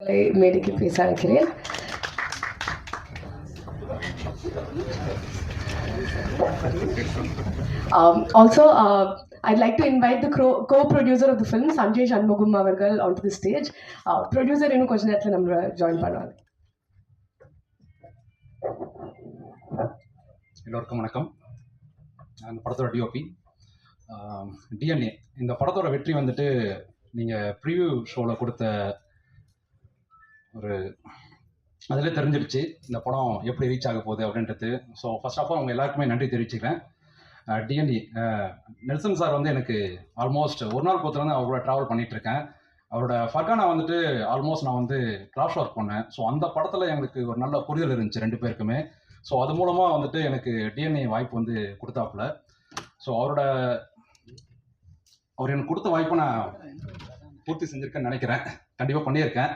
மேடைக்கு பேச அழைக்கிறேன். Also, I'd like to invite the co-producer of the film, Sanjay Shanmugam avargal, onto the stage. Producer இன்னும் கொஞ்ச நேரத்துல நம்ம ஜாயின் பண்ணுவாங்க. எல்லோருக்கும் வணக்கம். அந்த படத்தோட டிஓபி டிஎன்ஏ. இந்த படத்தோட வெற்றி வந்துட்டு நீங்கள் ப்ரிவியூ ஷோவில் கொடுத்த ஒரு அதில் தெரிஞ்சிருச்சு இந்த படம் எப்படி ரீச் ஆக போகுது அப்படின்றது. ஸோ ஃபர்ஸ்ட் ஆஃப் ஆல் அவங்க எல்லாருக்குமே நன்றி தெரிவிச்சுக்கிறேன். டிஎன்ஏ நெல்சன் சார் வந்து எனக்கு ஆல்மோஸ்ட் ஒரு நாள் பொறுத்தவரை அவரோட ட்ராவல் பண்ணிகிட்ருக்கேன். அவரோட ஃபர்கானா வந்துட்டு ஆல்மோஸ்ட் நான் வந்து கிராஸ் ஒர்க் பண்ணேன். ஸோ அந்த படத்தில் எங்களுக்கு ஒரு நல்ல புரிதல் இருந்துச்சு ரெண்டு பேருக்குமே. ஸோ அது மூலமாக வந்துட்டு எனக்கு டிஎன்ஏ வாய்ப்பு வந்து கொடுத்தாப்புல. ஸோ அவர் எனக்கு கொடுத்த வாய்ப்பை நான் பூர்த்தி செஞ்சுருக்கேன்னு நினைக்கிறேன். கண்டிப்பாக பண்ணியிருக்கேன்.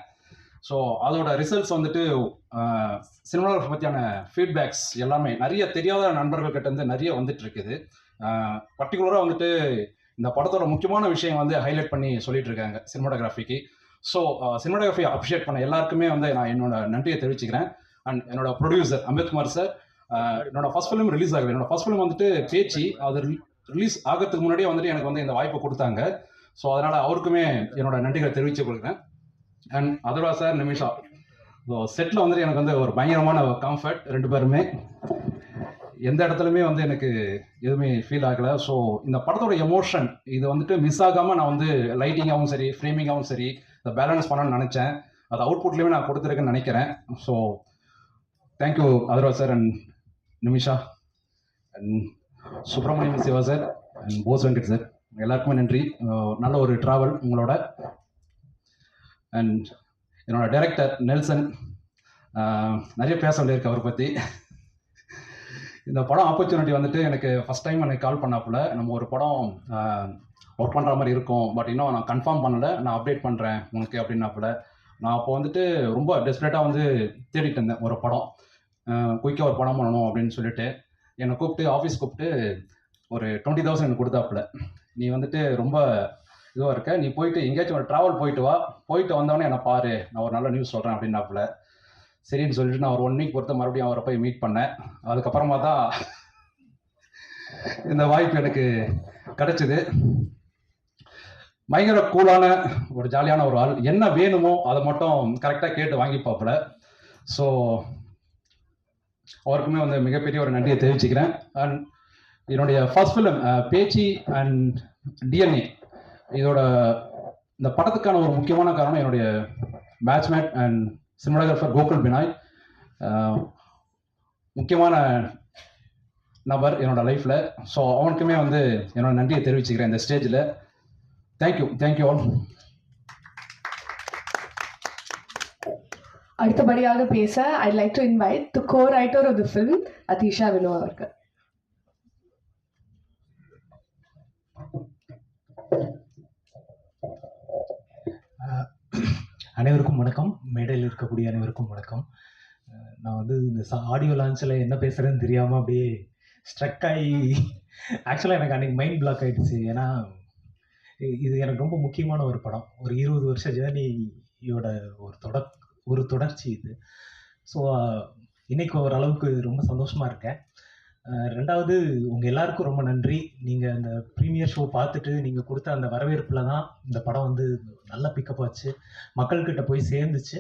ஸோ அதோட ரிசல்ட்ஸ் வந்துட்டு சினிமாகிராஃபி பற்றியான ஃபீட்பேக்ஸ் எல்லாமே நிறைய தெரியாத நண்பர்கள் கிட்டேருந்து நிறைய வந்துட்டு இருக்குது. பர்டிகுலராக வந்துட்டு இந்த படத்தோட முக்கியமான விஷயம் வந்து ஹைலைட் பண்ணி சொல்லிட்டு இருக்காங்க சினிமாட்டோகிராஃபிக்கு. ஸோ சினிமாட்டோகிராஃபி அப்ரிஷியேட் பண்ண எல்லாருக்குமே வந்து நான் என்னோட நன்றியை தெரிவிச்சுக்கிறேன். அண்ட் என்னோட ப்ரொடியூசர் அம்பேத்குமார் சார், என்னோட ஃபர்ஸ்ட் ஃபிலிம் ரிலீஸ் ஆகுது. என்னோட ஃபர்ஸ்ட் ஃபிலிம் வந்துட்டு பேச்சு, அது ரிலீஸ் ஆகிறதுக்கு முன்னாடியே வந்துட்டு எனக்கு வந்து இந்த வாய்ப்பை கொடுத்தாங்க. ஸோ அதனால் அவருக்குமே என்னோட நன்றிகளை தெரிவித்து கொடுக்குறேன். And Atharva sir, Nimisha, so செட்டில் வந்துட்டு எனக்கு வந்து ஒரு பயங்கரமான கம்ஃபர்ட். ரெண்டு பேருமே எந்த இடத்துலையுமே வந்து எனக்கு எதுவுமே ஃபீல் ஆகலை. ஸோ இந்த படத்தோட எமோஷன் இது வந்துட்டு மிஸ் ஆகாமல் நான் வந்து லைட்டிங்காகவும் சரி ஃப்ரேமிங்காகவும் சரி இதை பேலன்ஸ் பண்ணணும்னு நினச்சேன். அது அவுட்புட்லேயுமே நான் கொடுத்துருக்கேன்னு நினைக்கிறேன். So thank you Atharva sir and Nimisha and Subramaniam Siva sir and Bose Venkat sir, எல்லாருக்குமே நன்றி. நல்ல ஒரு ட்ராவல் உங்களோட. அண்ட் என்னோட டைரக்டர் நெல்சன், நிறைய பேச வேண்டியிருக்கு அவரை பற்றி. இந்த படம் ஆப்பர்ச்சுனிட்டி வந்துட்டு எனக்கு ஃபஸ்ட் டைம் எனக்கு கால் பண்ணாப்புல, நம்ம ஒரு படம் ஒர்க் பண்ணுற மாதிரி இருக்கும், பட் இன்னும் நான் கன்ஃபார்ம் பண்ணலை, நான் அப்டேட் பண்ணுறேன் உனக்கு அப்படின்னாப்புல. நான் அப்போ வந்துட்டு ரொம்ப டெஸ்பரேட்டாக வந்து தேடிட்டு இருந்தேன் ஒரு படம், குயிக்காக ஒரு படம் பண்ணணும் அப்படின்னு சொல்லிட்டு. என்னை கூப்பிட்டு ஆஃபீஸ் கூப்பிட்டு ஒரு 20,000 எனக்கு கொடுத்தாப்புல. நீ வந்துட்டு ரொம்ப இதுவாக இருக்க, நீ போயிட்டு எங்கேயாச்சும் ஒரு ட்ராவல் போயிட்டு வா, போயிட்டு வந்தவொடனே என்னை பாரு, நான் ஒரு நல்ல நியூஸ் சொல்கிறேன் அப்படின்னாப்புல. சரின்னு சொல்லிட்டு நான் ஒரு 1 வீக் பொறுத்து மறுபடியும் அவரை போய் மீட் பண்ணேன். அதுக்கப்புறமா தான் இந்த வாய்ப்பு எனக்கு கிடைச்சிது. பயங்கர கூலான ஒரு ஜாலியான ஒரு ஆள், என்ன வேணுமோ அதை மட்டும் கரெக்டாக கேட்டு வாங்கிப்பாப்புல. ஸோ அவருக்குமே வந்து மிகப்பெரிய ஒரு நன்றியை தெரிவிச்சுக்கிறேன். அண்ட் என்னுடைய first film Pechi and DNA, இதோட இந்த படத்துக்கான ஒரு முக்கியமான காரணம் என்னுடைய batchmate and cinematographer Gokul Binoy. முக்கியமான நபர் என்னோட லைஃப்பில். ஸோ அவனுக்குமே வந்து என்னோட நன்றியை தெரிவிச்சுக்கிறேன் இந்த ஸ்டேஜில். Thank you all. அடுத்தபடியாக பேச I'd like to invite the co-writer of the film, Atisha Vinod அவர்கள். அனைவருக்கும் வணக்கம். மேடையில் இருக்கக்கூடிய அனைவருக்கும் வணக்கம். நான் வந்து இந்த ஆடியோ லான்ச்சில் என்ன பேசுகிறேன்னு தெரியாமல் அப்படியே ஸ்ட்ரக் ஆகி, ஆக்சுவலாக எனக்கு அன்றைக்கி மைண்ட் பிளாக் ஆகிடுச்சு. ஏன்னா இது எனக்கு ரொம்ப முக்கியமான ஒரு படம், ஒரு 20 வருஷ ஜேர்னியோட ஒரு தொடர்ச்சி இது. ஸோ இன்றைக்கி ஓரளவுக்கு ரொம்ப சந்தோஷமாக இருக்கேன். ரெண்டாவது, உங்கள் எல்லாருக்கும் ரொம்ப நன்றி. நீங்கள் அந்த ப்ரீமியர் ஷோ பார்த்துட்டு நீங்கள் கொடுத்த அந்த வரவேற்பில் தான் இந்த படம் வந்து நல்லா பிக்கப் ஆச்சு, மக்கள்கிட்ட போய் சேர்ந்துச்சு.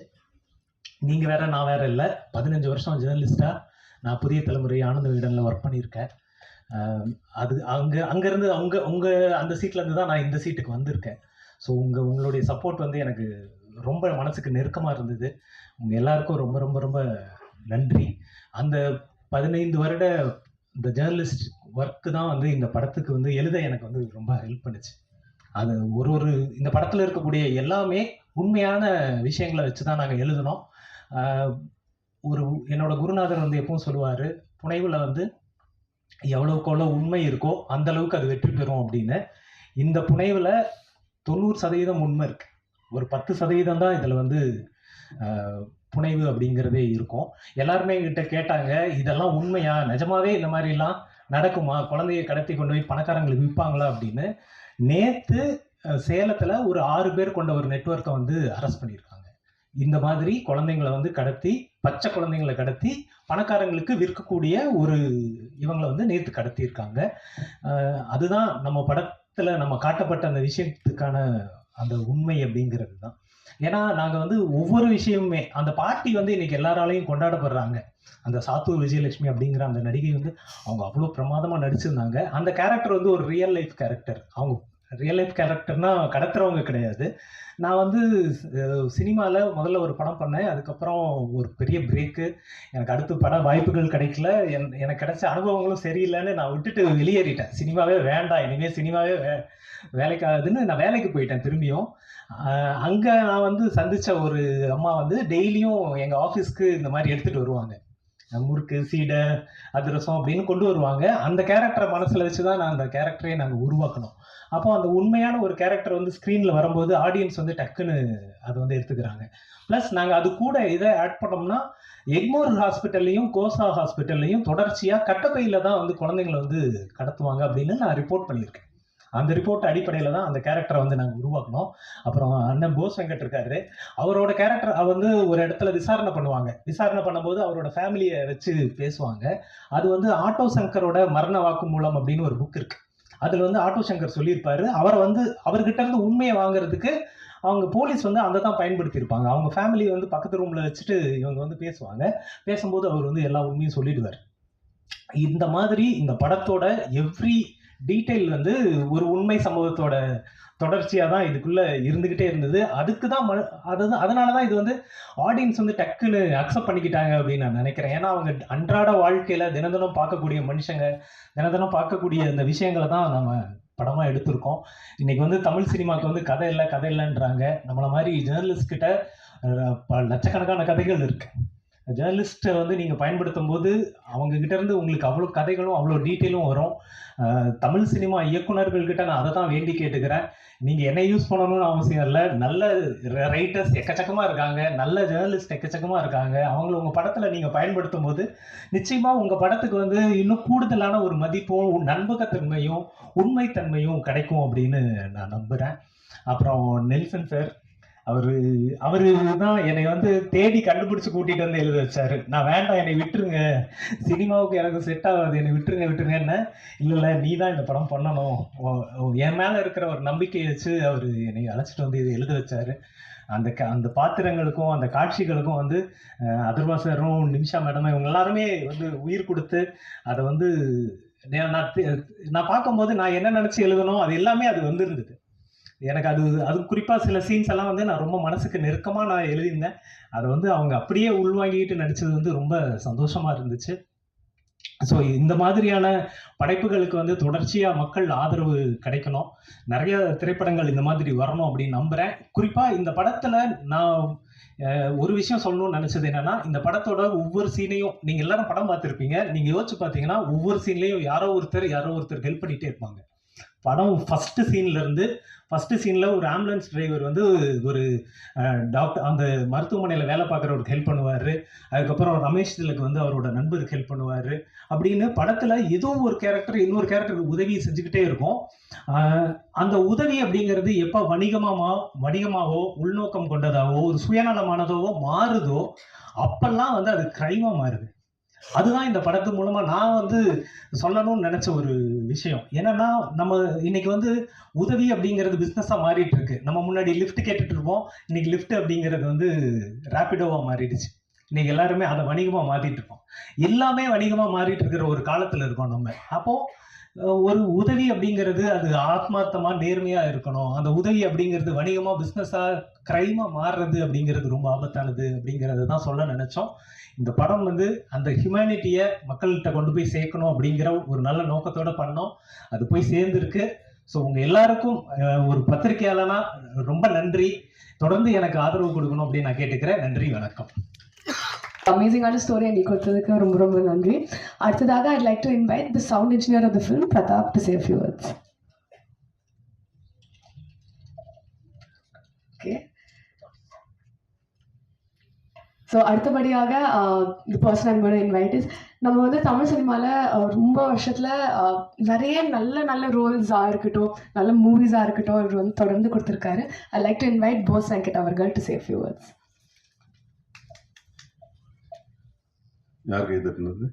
நீங்கள் வேறு நான் வேறு இல்லை, 15 வருஷம் ஜேர்னலிஸ்டாக நான் புதிய தலைமுறை ஆனந்த விகடனில் ஒர்க் பண்ணியிருக்கேன். அது அங்கேருந்து உங்கள் அந்த சீட்லேருந்து தான் நான் இந்த சீட்டுக்கு வந்திருக்கேன். ஸோ உங்களுடைய சப்போர்ட் வந்து எனக்கு ரொம்ப மனசுக்கு நெருக்கமாக இருந்தது. உங்கள் எல்லாருக்கும் ரொம்ப ரொம்ப ரொம்ப நன்றி. அந்த 15 வருட இந்த ஜேர்னலிஸ்ட் ஒர்க்கு தான் வந்து இந்த படத்துக்கு வந்து எழுத எனக்கு வந்து ரொம்ப ஹெல்ப் பண்ணுச்சு. அது ஒரு இந்த படத்தில் இருக்கக்கூடிய எல்லாமே உண்மையான விஷயங்களை வச்சு தான் நாங்கள் எழுதினோம். என்னோட குருநாதர் வந்து எப்பவும் சொல்லுவார், புனைவில் வந்து எவ்வளோக்கு எவ்வளோ உண்மை இருக்கோ அந்த அளவுக்கு அது வெற்றி பெறும் அப்படின்னு. இந்த புனைவில் 90% உண்மை இருக்குது, ஒரு 10% தான் இதில் வந்து புனைவு அப்படிங்கிறதே இருக்கும். எல்லாருமே என்கிட்ட கேட்டாங்க, இதெல்லாம் உண்மையா, நிஜமாவே இந்த மாதிரிலாம் நடக்குமா, குழந்தைய கடத்தி கொண்டு போய் பணக்காரங்களுக்கு விற்பாங்களா அப்படின்னு. நேற்று சேலத்தில் ஒரு 6 பேர் கொண்ட ஒரு நெட்வொர்க்கை வந்து அரெஸ்ட் பண்ணியிருக்காங்க. இந்த மாதிரி குழந்தைங்களை வந்து கடத்தி, பச்சை குழந்தைங்களை கடத்தி பணக்காரங்களுக்கு விற்கக்கூடிய ஒரு இவங்களை வந்து நேற்று கடத்தியிருக்காங்க. அதுதான் நம்ம படத்தில் நம்ம காட்டப்பட்ட அந்த விஷயத்துக்கான அந்த உண்மை அப்படிங்கிறது தான். ஏன்னா நாங்கள் வந்து ஒவ்வொரு விஷயமுமே அந்த பாட்டி வந்து இன்னைக்கு எல்லாராலையும் கொண்டாடப்படுறாங்க. அந்த சாத்தூர் விஜயலட்சுமி அப்படிங்கிற அந்த நடிகை வந்து அவங்க அவ்வளோ பிரமாதமாக நடிச்சிருந்தாங்க. அந்த கேரக்டர் வந்து ஒரு ரியல் லைஃப் கேரக்டர். அவங்க ரியல் லைஃப் கேரக்டர்னா கடத்துறவங்க கிடையாது. நான் வந்து சினிமாவில் முதல்ல ஒரு படம் பண்ணேன். அதுக்கப்புறம் ஒரு பெரிய பிரேக்கு. எனக்கு அடுத்து பட வாய்ப்புகள் கிடைக்கல. எனக்கு கிடைச்ச அனுபவங்களும் சரியில்லைன்னு நான் விட்டுட்டு வெளியேறிட்டேன். சினிமாவே வேண்டாம், இனிமேல் சினிமாவே வேலைக்காகுதுன்னு நான் வேலைக்கு போயிட்டேன் திரும்பியும். அங்கே நான் வந்து சந்தித்த ஒரு அம்மா வந்து டெய்லியும் எங்கள் ஆஃபீஸ்க்கு இந்த மாதிரி எடுத்துகிட்டு வருவாங்க. முறுக்கு, சீடை, அதிரசம் அப்படின்னு கொண்டு வருவாங்க. அந்த கேரக்டரை மனசில் வச்சு தான் நான் அந்த கேரக்டரை நாங்கள் உருவாக்கணும். அப்போ அந்த உண்மையான ஒரு கேரக்டர் வந்து ஸ்க்ரீனில் வரும்போது ஆடியன்ஸ் வந்து டக்குன்னு அதை வந்து எடுத்துக்கிறாங்க. ப்ளஸ் நாங்கள் அது கூட இதை ஆட் பண்ணோம்னா எக்மோர் ஹாஸ்பிட்டல்லையும் கோசா ஹாஸ்பிட்டல்லையும் தொடர்ச்சியாக கட்டப்பையில் தான் வந்து குழந்தைங்களை வந்து கடத்துவாங்க அப்படின்னு நான் ரிப்போர்ட் பண்ணியிருக்கேன். அந்த ரிப்போர்ட் அடிப்படையில் தான் அந்த கேரக்டரை வந்து நாங்கள் உருவாக்கணும். அப்புறம் அண்ணன் போஸ் வெங்கட் இருக்காரு. அவரோட கேரக்டர் வந்து ஒரு இடத்துல விசாரணை பண்ணுவாங்க. விசாரணை பண்ணும்போது அவரோட ஃபேமிலியை வச்சு பேசுவாங்க. அது வந்து ஆட்டோ சங்கரோட மரண வாக்குமூலம் அப்படின்னு ஒரு புக் இருக்கு. அதில் வந்து ஆட்டோ சங்கர் சொல்லியிருப்பாரு. அவரை வந்து அவர்கிட்ட இருந்து உண்மையை வாங்குறதுக்கு அவங்க போலீஸ் வந்து அதை தான் பயன்படுத்தியிருப்பாங்க. அவங்க ஃபேமிலியை வந்து பக்கத்து ரூமில் வச்சுட்டு இவங்க வந்து பேசுவாங்க. பேசும்போது அவர் வந்து எல்லா உண்மையும் சொல்லிடுவார். இந்த மாதிரி இந்த படத்தோட எவ்ரி டீட்டெயில் வந்து ஒரு உண்மை சம்பவத்தோட தொடர்ச்சியாக தான் இதுக்குள்ளே இருந்துக்கிட்டே இருந்தது. அதுக்கு தான் அதனால தான் இது வந்து ஆடியன்ஸ் வந்து டக்குன்னு அக்செப்ட் பண்ணிக்கிட்டாங்க அப்படின்னு நான் நினைக்கிறேன். ஏன்னா அவங்க அன்றாட வாழ்க்கையில் தினம் பார்க்கக்கூடிய மனுஷங்க, தினம் பார்க்கக்கூடிய அந்த விஷயங்களை தான் நம்ம படமாக எடுத்திருக்கோம். இன்னைக்கு வந்து தமிழ் சினிமாவுக்கு வந்து கதை இல்லைன்றாங்க. நம்மளை மாதிரி ஜேர்னலிஸ்ட் கிட்ட லட்சக்கணக்கான கதைகள் இருக்கு. ஜேர்னலிஸ்ட்டை வந்து நீங்கள் பயன்படுத்தும் போது அவங்கக்கிட்ட இருந்து உங்களுக்கு அவ்வளோ கதைகளும் அவ்வளோ டீட்டெயிலும் வரும். தமிழ் சினிமா இயக்குநர்கள்கிட்ட நான் அதை தான் வேண்டி கேட்டுக்கிறேன். நீங்கள் என்ன யூஸ் பண்ணணும்னு அவசியம் இல்லை. நல்ல ரைட்டர்ஸ் எக்கச்சக்கமாக இருக்காங்க, நல்ல ஜேர்னலிஸ்ட் எக்கச்சக்கமாக இருக்காங்க. அவங்கள உங்கள் படத்தில் நீங்கள் பயன்படுத்தும் போது நிச்சயமாக உங்கள் படத்துக்கு வந்து இன்னும் கூடுதலான ஒரு மதிப்பும் நம்பகத்தன்மையும் உண்மைத்தன்மையும் கிடைக்கும் அப்படின்னு நான் நம்புகிறேன். அப்புறம் நெல்சன் சார் அவரு தான் என்னை வந்து தேடி கண்டுபிடிச்சு கூட்டிட்டு வந்து எழுத வச்சாரு. நான் வேண்டாம், என்னை விட்டுருங்க, சினிமாவுக்கு எனக்கு செட் ஆகாது, என்னை விட்டுருங்கன்னு. இல்லை நீ தான் இந்த படம் பண்ணணும், என் மேல இருக்கிற ஒரு நம்பிக்கையை வச்சு அவர் என்னை அழைச்சிட்டு வந்து இதை எழுத வச்சாரு. அந்த பாத்திரங்களுக்கும் அந்த காட்சிகளுக்கும் வந்து அதர்வா சாரும் நிமிஷா மேடமும் இவங்க எல்லாருமே வந்து உயிர் கொடுத்து அதை வந்து நான் பார்க்கும்போது நான் என்ன நினைச்சு எழுதணும் அது எல்லாமே அது வந்து இருந்தது. எனக்கு அது குறிப்பாக சில சீன்ஸ் எல்லாம் வந்து நான் ரொம்ப மனசுக்கு நெருக்கமாக நான் எழுதியிருந்தேன். அதை வந்து அவங்க அப்படியே உள்வாங்கிட்டு நடித்தது வந்து ரொம்ப சந்தோஷமாக இருந்துச்சு. ஸோ இந்த மாதிரியான படைப்புகளுக்கு வந்து தொடர்ச்சியாக மக்கள் ஆதரவு கிடைக்கணும். நிறைய திரைப்படங்கள் இந்த மாதிரி வரணும் அப்படின்னு நம்புகிறேன். குறிப்பாக இந்த படத்தில் நான் ஒரு விஷயம் சொல்லணும்னு நினச்சது என்னென்னா, இந்த படத்தோட ஒவ்வொரு சீனையும் நீங்கள் எல்லாரும் படம் பார்த்துருப்பீங்க. நீங்கள் யோசிச்சு பார்த்தீங்கன்னா ஒவ்வொரு சீன்லேயும் யாரோ ஒருத்தர் ஹெல்ப் பண்ணிகிட்டே இருப்பாங்க. படம் ஃபஸ்ட்டு சீனில் ஒரு ஆம்புலன்ஸ் டிரைவர் வந்து ஒரு டாக்டர் அந்த மருத்துவமனையில் வேலை பார்க்குறவருக்கு ஹெல்ப் பண்ணுவார். அதுக்கப்புறம் ரமேஷ் திலக் வந்து அவரோட நண்பருக்கு ஹெல்ப் பண்ணுவார். அப்படின்னு படத்தில் ஏதோ ஒரு கேரக்டர் இன்னொரு கேரக்டருக்கு உதவி செஞ்சுக்கிட்டே இருக்கும். அந்த உதவி அப்படிங்கிறது எப்போ வணிகமாகவோ உள்நோக்கம் கொண்டதாவோ ஒரு சுயநலமானதாவோ மாறுதோ அப்பெல்லாம் வந்து அது கிரைமாக மாறுது. அதுதான் இந்த படத்து மூலமா நான் வந்து சொல்லணும்னு நினைச்ச ஒரு விஷயம். என்னன்னா நம்ம இன்னைக்கு வந்து உதவி அப்படிங்கிறது பிஸ்னஸா மாறிட்டு இருக்கு. நம்ம முன்னாடி லிஃப்ட் கேட்டுட்டு இருப்போம், இன்னைக்கு லிஃப்ட் அப்படிங்கிறது வந்து ரேபிடோவா மாறிடுச்சு. இன்னைக்கு எல்லாருமே அதை வணிகமா மாத்திட்டு இருக்கோம். எல்லாமே வணிகமா மாறிட்டு இருக்கிற ஒரு காலத்துல இருக்கோம் நம்ம. அப்போ ஒரு உதவி அப்படிங்கிறது அது ஆத்மார்த்தமா நேர்மையா இருக்கணும். அந்த உதவி அப்படிங்கிறது வணிகமா பிஸ்னஸா கிரைமா மாறுறது அப்படிங்கிறது ரொம்ப ஆபத்தானது அப்படிங்கிறத தான் சொல்ல நினைச்சோம். இந்த படம் வந்து அந்த ஹியூமனிட்டியை மக்கள்கிட்ட கொண்டு போய் சேர்க்கணும் அப்படிங்கிற ஒரு நல்ல நோக்கத்தோட பண்ணோம். அது போய் சேர்ந்துருக்கு. ஸோ உங்க எல்லாருக்கும் ஒரு பத்திரிகையாளனா ரொம்ப நன்றி. தொடர்ந்து எனக்கு ஆதரவு கொடுக்கணும் அப்படின்னு நான் கேட்டுக்கிறேன். நன்றி, வணக்கம். அமேசிங்கான ஸ்டோரி எங்களுக்கு கொடுத்ததுக்கு ரொம்ப ரொம்ப நன்றி. அடுத்ததாக I'd like to invite the sound engineer of the film, Pratap, to say a few words. Okay. So அடுத்தபடியாக the person I'm going to invite is, நம்ம வந்து தமிழ் சினிமாவில் ரொம்ப வருஷத்தில் நிறைய நல்ல ரோல்ஸாக இருக்கட்டும், நல்ல மூவிஸாக இருக்கட்டும், இவர் வந்து தொடர்ந்து கொடுத்துருக்காரு. I'd like to invite Bose Venkat அவர்கள் to say a few words. யார் கை தட்டுனது?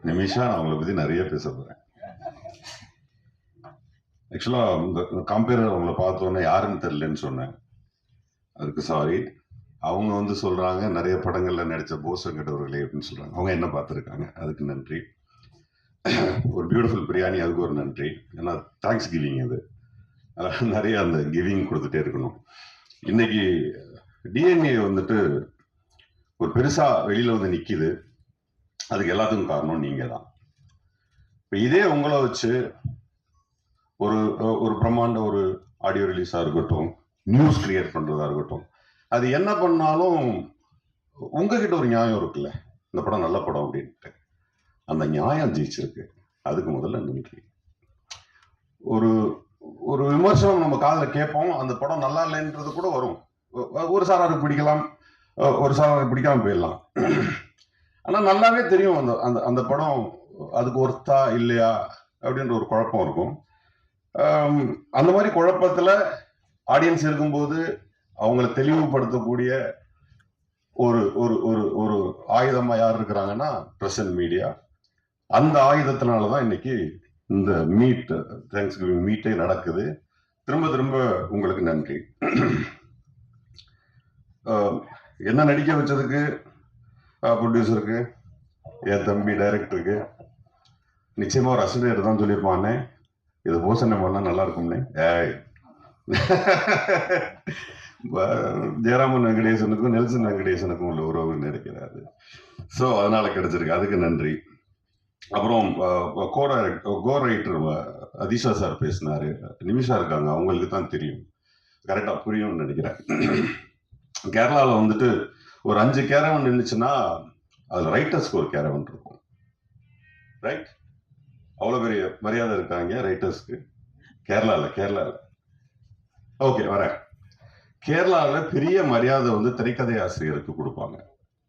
நிமிஷா. நான் அவங்களை பத்தி நிறைய பேச போறேன். ஆக்சுவலா இந்த கம்பேர் அவங்கள பார்த்தோன்னே யாருன்னு தெரியலன்னு சொன்னேன், அதுக்கு சாரி. அவங்க வந்து சொல்றாங்க நிறைய படங்கள்ல நடிச்ச போஸ் வெங்கடவர்களே அப்படின்னு சொல்றாங்க. அவங்க என்ன பார்த்துருக்காங்க, அதுக்கு நன்றி. ஒரு பியூட்டிஃபுல் பிரியாணி, அதுக்கு ஒரு நன்றி. ஏன்னா தேங்க்ஸ் கிவிங் அது நிறைய அந்த கிவிங் கொடுத்துட்டே இருக்கணும். இன்னைக்கு டிஎன்ஏ வந்துட்டு ஒரு பெருசா வெளியில வந்து நிக்குது. அதுக்கு எல்லாத்துக்கும் காரணம் நீங்க தான். இப்ப இதே உங்களை வச்சு ஒரு ஒரு பிரம்மாண்ட ஒரு ஆடியோ ரிலீஸா இருக்கட்டும், நியூஸ் கிரியேட் பண்றதா இருக்கட்டும், அது என்ன பண்ணாலும் உங்ககிட்ட ஒரு நியாயம் இருக்குல்ல, இந்த படம் நல்ல படம் அப்படின்ட்டு. அந்த நியாயம் ஜெயிச்சிருக்கு. அதுக்கு முதல்ல நன்றி. ஒரு ஒரு விமர்சனம் நம்ம காதுல கேட்போம், அந்த படம் நல்லா இல்லைன்றது கூட வரும். ஒரு சாராருக்கு பிடிக்கலாம், ஒரு சாராருக்கு பிடிக்காம போயிடலாம். ஆனா நல்லாவே தெரியும் அந்த அந்த அந்த படம் அதுக்கு ஒர்த்தா இல்லையா அப்படின்ற ஒரு குழப்பம் இருக்கும். அந்த மாதிரி குழப்பத்துல ஆடியன்ஸ் இருக்கும்போது அவங்களை தெளிவுபடுத்தக்கூடிய ஒரு ஒரு ஒரு ஒரு ஆயுதமா யார் இருக்கிறாங்கன்னா பிரசன்ட் மீடியா. அந்த ஆயுதத்தினாலதான் இன்னைக்கு இந்த மீட், தேங்க்ஸ் கிவிங் மீட்டே நடக்குது. திரும்ப திரும்ப உங்களுக்கு நன்றி. என்ன நடிக்க வச்சதுக்கு ப்ரொடியூசருக்கு, என் தம்பி டைரக்டருக்கு, நிச்சயமா ஒரு அசிஸ்டன்ட் தான் சொல்லியிருப்பானே இது போசனை பண்ணா நல்லா இருக்கும்னே. ஜெயராமன் வெங்கடேசனுக்கும் நெல்சன் வெங்கடேசனுக்கும் உள்ள உறவு நினைக்கிறாரு. ஸோ அதனால கிடைச்சிருக்கு, அதுக்கு நன்றி. அப்புறம் கோ ரைட்டர் அதிஷா சார் பேசினாரு. நிமிஷா இருக்காங்க, அவங்களுக்கு தான் தெரியும், கரெக்டா புரியும்னு நினைக்கிறேன். கேரளாவில் வந்துட்டு ஒரு 5 கேரவன் இருந்துச்சுன்னா அதுல ரைட்டர்ஸ்க்கு ஒரு கேரவன் இருக்கும், ரைட்? அவ்வளவு பெரிய மரியாதை இருக்காங்க ரைட்டர்ஸ்க்கு கேரளால. ஓகே, வரேன். கேரளால பெரிய மரியாதை வந்து திரைக்கதை ஆசிரியருக்கு கொடுப்பாங்க.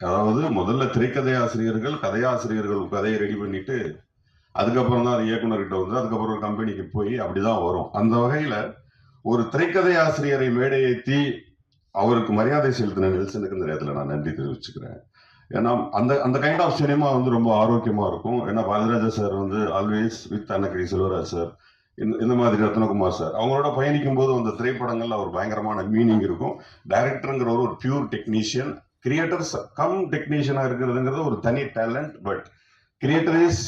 அதாவது முதல்ல திரைக்கதை ஆசிரியர்கள் கதையாசிரியர்கள் கதையை ரெடி பண்ணிட்டு அதுக்கப்புறம் தான் அது இயக்குனர்கிட்ட வந்து அதுக்கப்புறம் ஒரு கம்பெனிக்கு போய் அப்படிதான் வரும். அந்த வகையில ஒரு திரைக்கதை ஆசிரியரை மேடை ஏற்றி அவருக்கு மரியாதை செலுத்தின நெல்சனுக்கு இந்த நேரத்தில் நான் நன்றி தெரிவிச்சுக்கிறேன். ஏன்னா அந்த அந்த கைண்ட் ஆஃப் சினிமா வந்து ரொம்ப ஆரோக்கியமா இருக்கும். ஏன்னா பாரதிராஜா சார் வந்து always with Annagiri Selvaraj sir, இந்த மாதிரி ரத்னகுமார் சார் அவங்களோட பயணிக்கும் போது அந்த திரைப்படங்கள்ல ஒரு பயங்கரமான மீனிங் இருக்கும். டைரக்டருங்கிற ஒரு பியூர் டெக்னீஷியன், கிரியேட்டர்ஸ் கம் டெக்னீஷியனா இருக்கிறதுங்கிறது ஒரு தனி டேலண்ட். பட் கிரியேட்டர் இஸ்,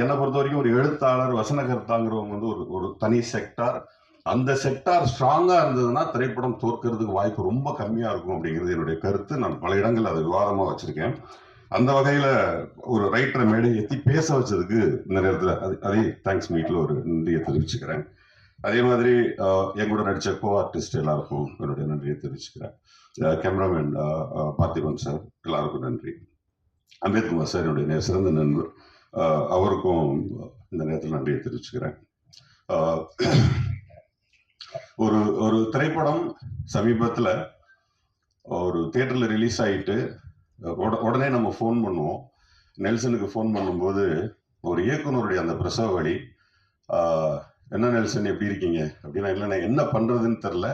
என்னை பொறுத்த வரைக்கும் ஒரு எழுத்தாளர் வசனகர்த்தாங்கிறவங்க வந்து ஒரு தனி செக்டார். அந்த செக்டார் ஸ்ட்ராங்கா இருந்ததுன்னா திரைப்படம் தோற்கிறதுக்கு வாய்ப்பு ரொம்ப கம்மியா இருக்கும் அப்படிங்கிறது என்னுடைய கருத்து. நான் பல இடங்கள் அதை விவாதமா வச்சிருக்கேன். அந்த வகையில ஒரு ரைட்டரை மேடை ஏற்றி பேச வச்சதுக்கு இந்த நேரத்தில் அதே தேங்க்ஸ் மீட்ல ஒரு நன்றியை தெரிவிச்சுக்கிறேன். அதே மாதிரி என் கூட நடிச்ச கோ ஆர்டிஸ்ட் எல்லாருக்கும் என்னுடைய நன்றியை தெரிவிச்சுக்கிறேன். கேமராமேன் பார்த்திபன் சார், எல்லாருக்கும் நன்றி. அம்பேத்குமார் சார் என்னுடைய சிறந்த நண்பர், அவருக்கும் இந்த நேரத்தில் நன்றியை தெரிவிச்சுக்கிறேன். ஒரு ஒரு திரைப்படம் சமீபத்தில் ஒரு தியேட்டர்ல ரிலீஸ் ஆயிட்டு உடனே நம்ம ஃபோன் பண்ணுவோம். நெல்சனுக்கு ஃபோன் பண்ணும்போது ஒரு இயக்குனருடைய அந்த பிரசவ வழி, என்ன நெல்சன் எப்படி இருக்கீங்க அப்படின்னா, இல்லைன்னா என்ன பண்றதுன்னு தெரில,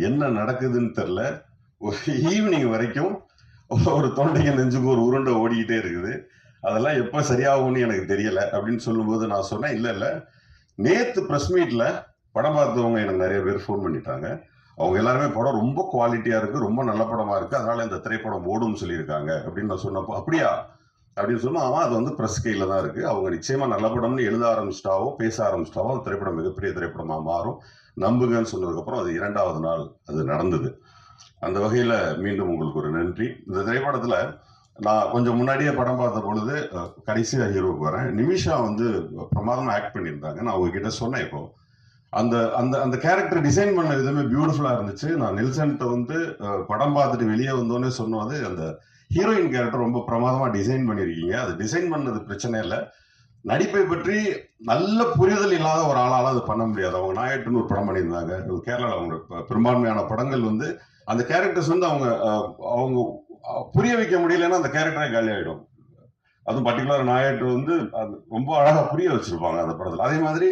என்ன நடக்குதுன்னு தெரில, ஒரு ஈவினிங் வரைக்கும் ஒரு தொண்டைக்கு நெஞ்சுக்கு ஒரு உருண்டை ஓடிக்கிட்டே இருக்குது, அதெல்லாம் எப்போ சரியாகும்னு எனக்கு தெரியல அப்படின்னு சொல்லும்போது நான் சொன்னேன், இல்லை நேற்று ப்ரெஸ் மீட்ல படம் பார்த்தவங்க எனக்கு நிறைய பேர் ஃபோன் பண்ணிட்டாங்க. அவங்க எல்லாருமே படம் ரொம்ப குவாலிட்டியா இருக்கு, ரொம்ப நல்ல படமா இருக்கு, அதனால இந்த திரைப்படம் ஓடும்னு சொல்லியிருக்காங்க அப்படின்னு நான் சொன்னப்போ, அப்படியா அப்படின்னு சொன்னா, அவன் அது வந்து பிரஸ் கையில தான் இருக்கு, அவங்க நிச்சயமா நல்ல படம்னு எழுத ஆரம்பிச்சிட்டாவோ பேச ஆரம்பிச்சிட்டாவோ அந்த திரைப்படம் மிகப்பெரிய திரைப்படமா மாறும், நம்புங்கன்னு சொன்னதுக்கு அப்புறம் அது 2வது நாள் அது நடந்தது. அந்த வகையில மீண்டும் உங்களுக்கு ஒரு நன்றி. இந்த திரைப்படத்துல நான் கொஞ்சம் முன்னாடியே படம் பார்த்த பொழுது கடைசியா ஹீரோவுக்கு வரேன், நிமிஷா வந்து பிரமாதமா ஆக்ட் பண்ணியிருந்தாங்க. நான் உங்ககிட்ட சொன்னேன், இப்போ அந்த அந்த அந்த கேரக்டர் டிசைன் பண்ண விதமே பியூட்டிஃபுல்லா இருந்துச்சு. நான் நெல்சன்ட்ட வந்து படம் பார்த்துட்டு வெளியே வந்தோடனே சொன்னது, அந்த ஹீரோயின் கேரக்டர் ரொம்ப பிரமாதமா டிசைன் பண்ணியிருக்கீங்க, அது டிசைன் பண்ணது பிரச்சனை இல்லை, நடிப்பை பற்றி நல்ல புரிதல் இல்லாத ஒரு ஆளால அது பண்ண முடியாது. அவங்க நாயட்டுன்னு ஒரு படம் பண்ணியிருந்தாங்க கேரளாவில், அவங்க பெரும்பான்மையான படங்கள் வந்து அந்த கேரக்டர்ஸ் வந்து அவங்க புரிய வைக்க முடியலன்னா அந்த கேரக்டரே காலி ஆயிடும். அதுவும் பர்டிகுலர் நாயட்டு வந்து அது ரொம்ப அழகா புரிய வச்சிருப்பாங்க அந்த படத்துல. அதே மாதிரி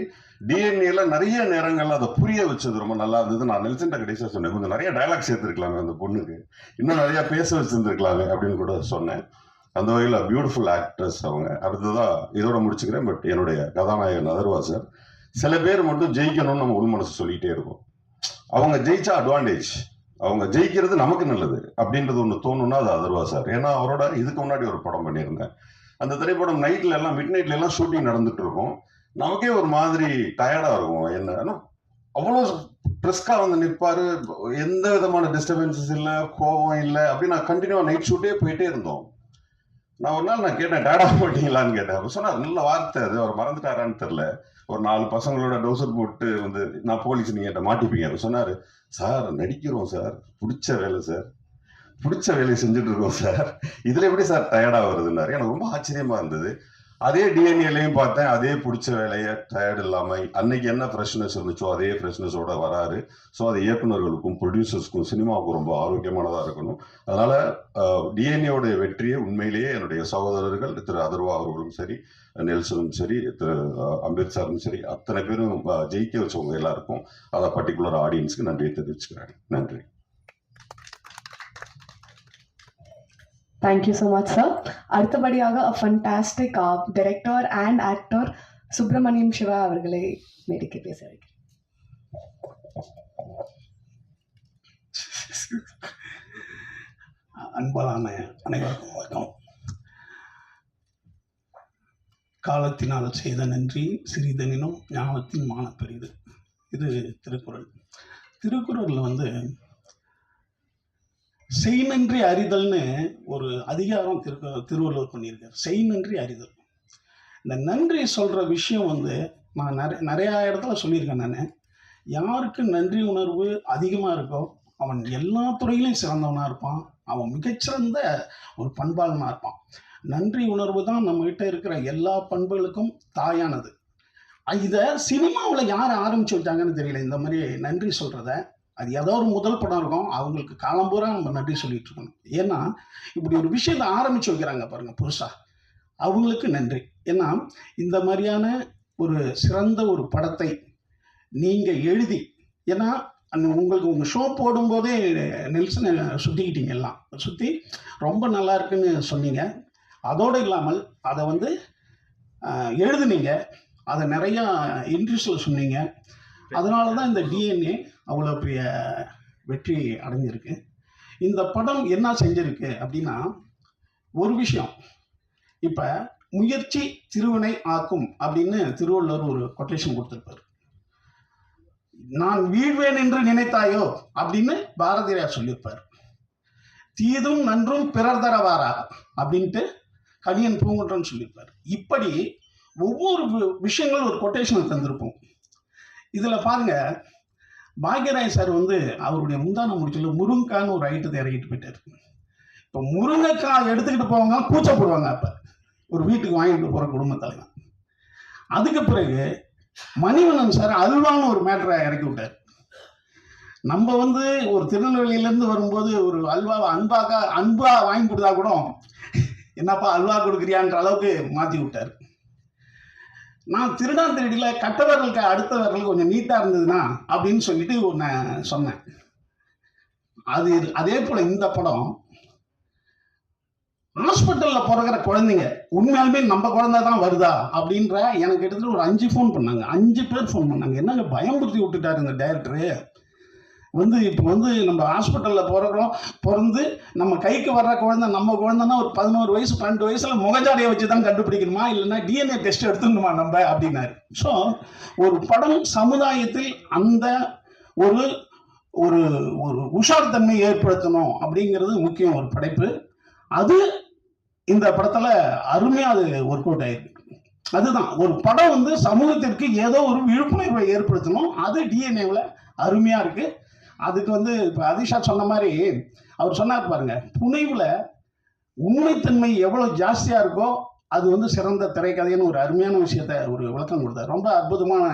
டிஎன்ஏல நிறைய நேரங்கள்ல அதை புரிய வச்சது ரொம்ப நல்லா இருந்தது. நான் நெல்சன்ட்ட கடைசியா சொன்னேன், கொஞ்சம் நிறைய டயலாக் சேர்த்துருக்கலாங்க அந்த பொண்ணுக்கு, இன்னும் நிறைய பேச வச்சிருந்துருக்கலாங்க அப்படின்னு கூட சொன்னேன். அந்த வகையில் பியூட்டிஃபுல் ஆக்ட்ரஸ் அவங்க. அடுத்ததாக இதோட முடிச்சுக்கிறேன். பட் என்னுடைய கதாநாயகன் அதர்வா சார். சில பேர் மட்டும் ஜெயிக்கணும்னு நம்ம உள் மனசு சொல்லிகிட்டே இருக்கும். அவங்க ஜெயிச்சா அட்வான்டேஜ், அவங்க ஜெயிக்கிறது நமக்கு நல்லது அப்படின்றது ஒன்று தோணுன்னா அது அதர்வா சார். ஏன்னா அவரோட இதுக்கு முன்னாடி ஒரு படம் பண்ணியிருந்தேன். அந்த திரைப்படம் நைட்ல எல்லாம் மிட் நைட்ல எல்லாம் ஷூட்டிங் நடந்துட்டு இருக்கும். நமக்கே ஒரு மாதிரி டயர்டா இருக்கும். என்ன அவ்வளோ பிரிஸ்கா வந்து நிற்பாரு, எந்த விதமான டிஸ்டர்பன்சஸ் இல்லை, கோபம் இல்லை. அப்படி நான் கண்டினியூவா நைட் ஷூட்டே போயிட்டே இருந்தோம். நான் ஒரு நாள் நான் கேட்டேன், டயர்டா போட்டீங்களான்னு கேட்டேன். அவர் சொன்னார், நல்ல வார்த்தை அது, அவர் மறந்துட்டாரான்னு தெரியல. ஒரு 4 பசங்களோட டவுசர் போட்டு வந்து நான் போலீஸ் நீங்க மாட்டிப்பீங்க. அவர் சொன்னாரு, சார் நடிக்கிறோம் சார், பிடிச்ச வேலை சார், பிடிச்ச வேலையை செஞ்சுட்டு இருக்கோம் சார், இதுல எப்படி சார் டயர்டா வருதுன்னாரு. எனக்கு ரொம்ப ஆச்சரியமா இருந்தது. அதே டிஎன்ஏலையும் பார்த்தேன், அதே பிடிச்ச வேலையை டயர்டு இல்லாம அன்னைக்கு என்ன ஃப்ரெஷ்னஸ் இருந்துச்சோ அதே ஃப்ரெஷ்னஸோட வராரு. ஸோ அது இயக்குநர்களுக்கும் ப்ரொடியூசர்ஸ்க்கும் சினிமாவுக்கும் ரொம்ப ஆரோக்கியமானதா இருக்கணும். அதனால டிஎன்ஏவோட வெற்றியை உண்மையிலேயே என்னுடைய சகோதரர்கள் திரு அதர்வா அவர்களும் சரி, நெல்சனும் சரி, திரு அம்பேத்கரும் சரி, அத்தனை பேரும் ஜெயிக்க வச்சவங்க எல்லாருக்கும் அதை பர்டிகுலர் ஆடியன்ஸ்க்கு நன்றியை தெரிவிச்சுக்கிறேன். நன்றி. Thank you so much, sir. அடுத்தபடியாக a fantastic director and actor Subramaniam Siva அவர்களை மேடைக்கு பேச வைக்கிறேன். அன்பான அனைவருக்கும் வணக்கம். காலத்தினால் செய்த நன்றி சிறிதனினும் ஞானத்தின் மான பெரிது. இது திருக்குறள். திருக்குறளில் வந்து செய் நன்றி அறிதல்னு ஒரு அதிகாரம் திருவள்ளுவர் பண்ணியிருக்கார். செய் நன்றி அறிதல். இந்த நன்றி சொல்கிற விஷயம் வந்து நான் நிறையா இடத்துல சொல்லியிருக்கேன். நான் யாருக்கு நன்றி உணர்வு அதிகமாக இருக்கோ அவன் எல்லா துறையிலையும் சிறந்தவனாக இருப்பான். அவன் மிகச்சிறந்த ஒரு பண்பாளனாக இருப்பான். நன்றி உணர்வு தான் நம்மகிட்ட இருக்கிற எல்லா பண்புகளுக்கும் தாயானது. இதை சினிமாவில் யார் ஆரம்பிச்சு வச்சாங்கன்னு தெரியல. இந்த மாதிரி நன்றி சொல்கிறத அது ஏதோ ஒரு முதல் படம் இருக்கும், அவங்களுக்கு காலம்பூரா நம்ம நன்றி சொல்லிட்டு இருக்கணும். ஏன்னா இப்படி ஒரு விஷயத்தை ஆரம்பிச்சு வைக்கிறாங்க பாருங்க புதுசா, அவங்களுக்கு நன்றி. ஏன்னா இந்த மாதிரியான ஒரு சிறந்த ஒரு படத்தை நீங்க எழுதி, ஏன்னா உங்களுக்கு உங்க ஷோ போடும்போதே நெல்சனை சுத்திக்கிட்டீங்க, எல்லாம் சுத்தி ரொம்ப நல்லா இருக்குன்னு சொன்னீங்க. அதோடு இல்லாமல் அதை வந்து எழுதுனீங்க, அதை நிறையா இன்ட்ரெஸ்டில் சொன்னீங்க. அதனால தான் இந்த டிஎன்ஏ அவ்வளோ பெரிய வெற்றி அடைஞ்சிருக்கு. இந்த படம் என்ன செஞ்சிருக்கு அப்படின்னா, ஒரு விஷயம், இப்போ முயற்சி திருவினை ஆக்கும் அப்படின்னு திருவள்ளுவர் ஒரு கொட்டேஷன் கொடுத்துருப்பார். நான் வீழ்வேன் என்று நினைத்தாயோ அப்படின்னு பாரதியார் சொல்லியிருப்பார். தீதும் நன்றும் பிறர் தரவாரா அப்படின்ட்டு கணியன் பூங்குன்றன் சொல்லியிருப்பார். இப்படி ஒவ்வொரு விஷயங்களும் ஒரு கொட்டேஷன் தந்திருப்போம். இதில் பாருங்க, பாக்யராஜ் சார் வந்து அவருடைய முந்தான முடிச்சல முருங்கைக்கான்னு ஒரு ஐட்டத்தை இறக்கிட்டு போயிட்டாரு. இப்போ முருங்கைக்காய் எடுத்துக்கிட்டு போவாங்க, கூச்சப்படுவாங்க. அப்போ ஒரு வீட்டுக்கு வாங்கிட்டு போகிற குடும்பத்தலைவன். அதுக்கு பிறகு மணிவண்ணன் சார் அல்வான்னு ஒரு மேட்டரை இறக்கி விட்டார். நம்ம வந்து ஒரு திருநெல்வேலியிலேருந்து வரும்போது ஒரு அல்வாவை அன்பா வாங்கி கொடுத்தா கூட என்னப்பா அல்வா கொடுக்குறியான்ற அளவுக்கு மாற்றி விட்டார். நான் திருடான் திருடியில் கட்ட விரலுக்கு அடுத்த விரலுக்கு கொஞ்சம் நீட்டாக இருந்ததுன்னா அப்படின்னு சொல்லிட்டு ஒன்று சொன்னேன். அதே போல் இந்த படம் ஹாஸ்பிட்டலில் பிறகுற குழந்தைங்க உண்மையாலுமே நம்ம குழந்தை தான் வருதா அப்படின்ற எனக்கு கிட்டத்தட்ட ஒரு 5 ஃபோன் பண்ணாங்க. 5 பேர் ஃபோன் பண்ணாங்க. என்னங்க பயம்படுத்தி விட்டுட்டாரு இந்த டைரக்டரு. வந்து இப்போ வந்து நம்ம ஹாஸ்பிட்டலில் பிறந்து நம்ம கைக்கு வர்ற குழந்தை நம்ம குழந்தைன்னா ஒரு 11 வயசு 12 வயசில் முகஜாடையை வச்சு தான் கண்டுபிடிக்கணுமா, இல்லைன்னா டிஎன்ஏ டெஸ்ட் எடுத்துக்கணுமா நம்ம அப்படின்னாரு. ஸோ ஒரு படம் சமுதாயத்தில் அந்த ஒரு ஒரு ஒரு உஷார்த்தன்மை ஏற்படுத்தணும் அப்படிங்கிறது முக்கியம் ஒரு படைப்பு. அது இந்த படத்தில் அருமையாக அது ஒர்க் அவுட் ஆயிருக்கு. அதுதான் ஒரு படம் வந்து சமூகத்திற்கு ஏதோ ஒரு விழிப்புணர்வை ஏற்படுத்தணும். அது டிஎன்ஏவில் அருமையாக இருக்குது. அதுக்கு வந்து இப்போ அதிஷா சொன்ன மாதிரி அவர் சொன்னார் பாருங்க, புனைவில் உண்மைத்தன்மை எவ்வளோ ஜாஸ்தியாக இருக்கோ அது வந்து சிறந்த திரைக்கதைன்னு ஒரு அருமையான விஷயத்த ஒரு விளக்கம் கொடுத்தார். ரொம்ப அற்புதமான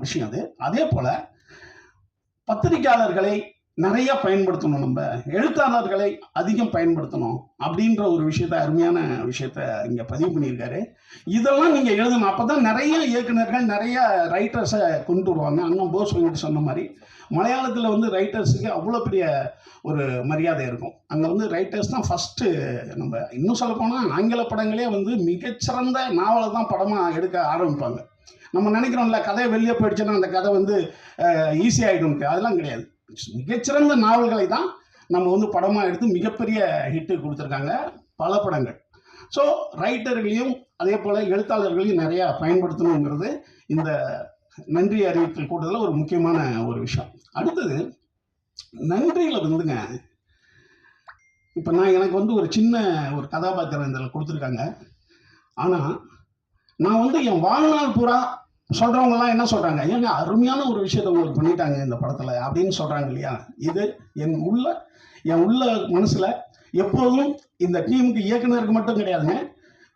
விஷயம் அது. அதே போல் பத்திரிகையாளர்களை நிறைய பயன்படுத்தணும், நம்ம எழுத்தாளர்களை அதிகம் பயன்படுத்தணும் அப்படின்ற ஒரு விஷயத்த அருமையான விஷயத்த இங்கே பதிவு பண்ணியிருக்காரு. இதெல்லாம் நீங்கள் எழுதணும். அப்போ தான் நிறைய இயக்குநர்கள் நிறைய ரைட்டர்ஸை கொண்டு வருவாங்க. அண்ணன் போஸ் வந்துட்டு சொன்ன மாதிரி மலையாளத்தில் வந்து ரைட்டர்ஸுக்கு அவ்வளோ பெரிய ஒரு மரியாதை இருக்கும். அங்கே வந்து ரைட்டர்ஸ் தான் ஃபஸ்ட்டு. நம்ம இன்னும் சொல்லப்போனால் ஆங்கில படங்களே வந்து மிகச்சிறந்த நாவலை தான் படமாக எடுக்க ஆரம்பிப்பாங்க. நம்ம நினைக்கிறோம்ல கதையை வெளியே போயிடுச்சுன்னா அந்த கதை வந்து ஈஸியாகிடும், அதெல்லாம் கிடையாது. மிகச்சிறந்த நாவல்களை தான் நம்ம வந்து படமாக எடுத்து மிகப்பெரிய ஹிட்டு கொடுத்துருக்காங்க பல படங்கள். ஸோ ரைட்டர்களையும் அதே போல் எழுத்தாளர்களையும் நிறையா பயன்படுத்தணுங்கிறது இந்த நன்றி அறிவித்தல் கூட்டத்தில் ஒரு முக்கியமான ஒரு விஷயம். அடுத்தது நன்றியில் வந்துங்க, இப்போ எனக்கு வந்து ஒரு சின்ன ஒரு கதாபாத்திரம் இதில் கொடுத்துருக்காங்க. ஆனால் நான் வந்து என் வாழ்நாள் பூரா சொல்கிறவங்கலாம் என்ன சொல்கிறாங்க, ஏங்க அருமையான ஒரு விஷயத்தை உங்களுக்கு பண்ணிட்டாங்க இந்த படத்தில் அப்படின்னு சொல்கிறாங்க இல்லையா. இது என் உள்ள மனசில் எப்போதும் இந்த டீமுக்கு இயக்குனருக்கு மட்டும் கிடையாதுங்க,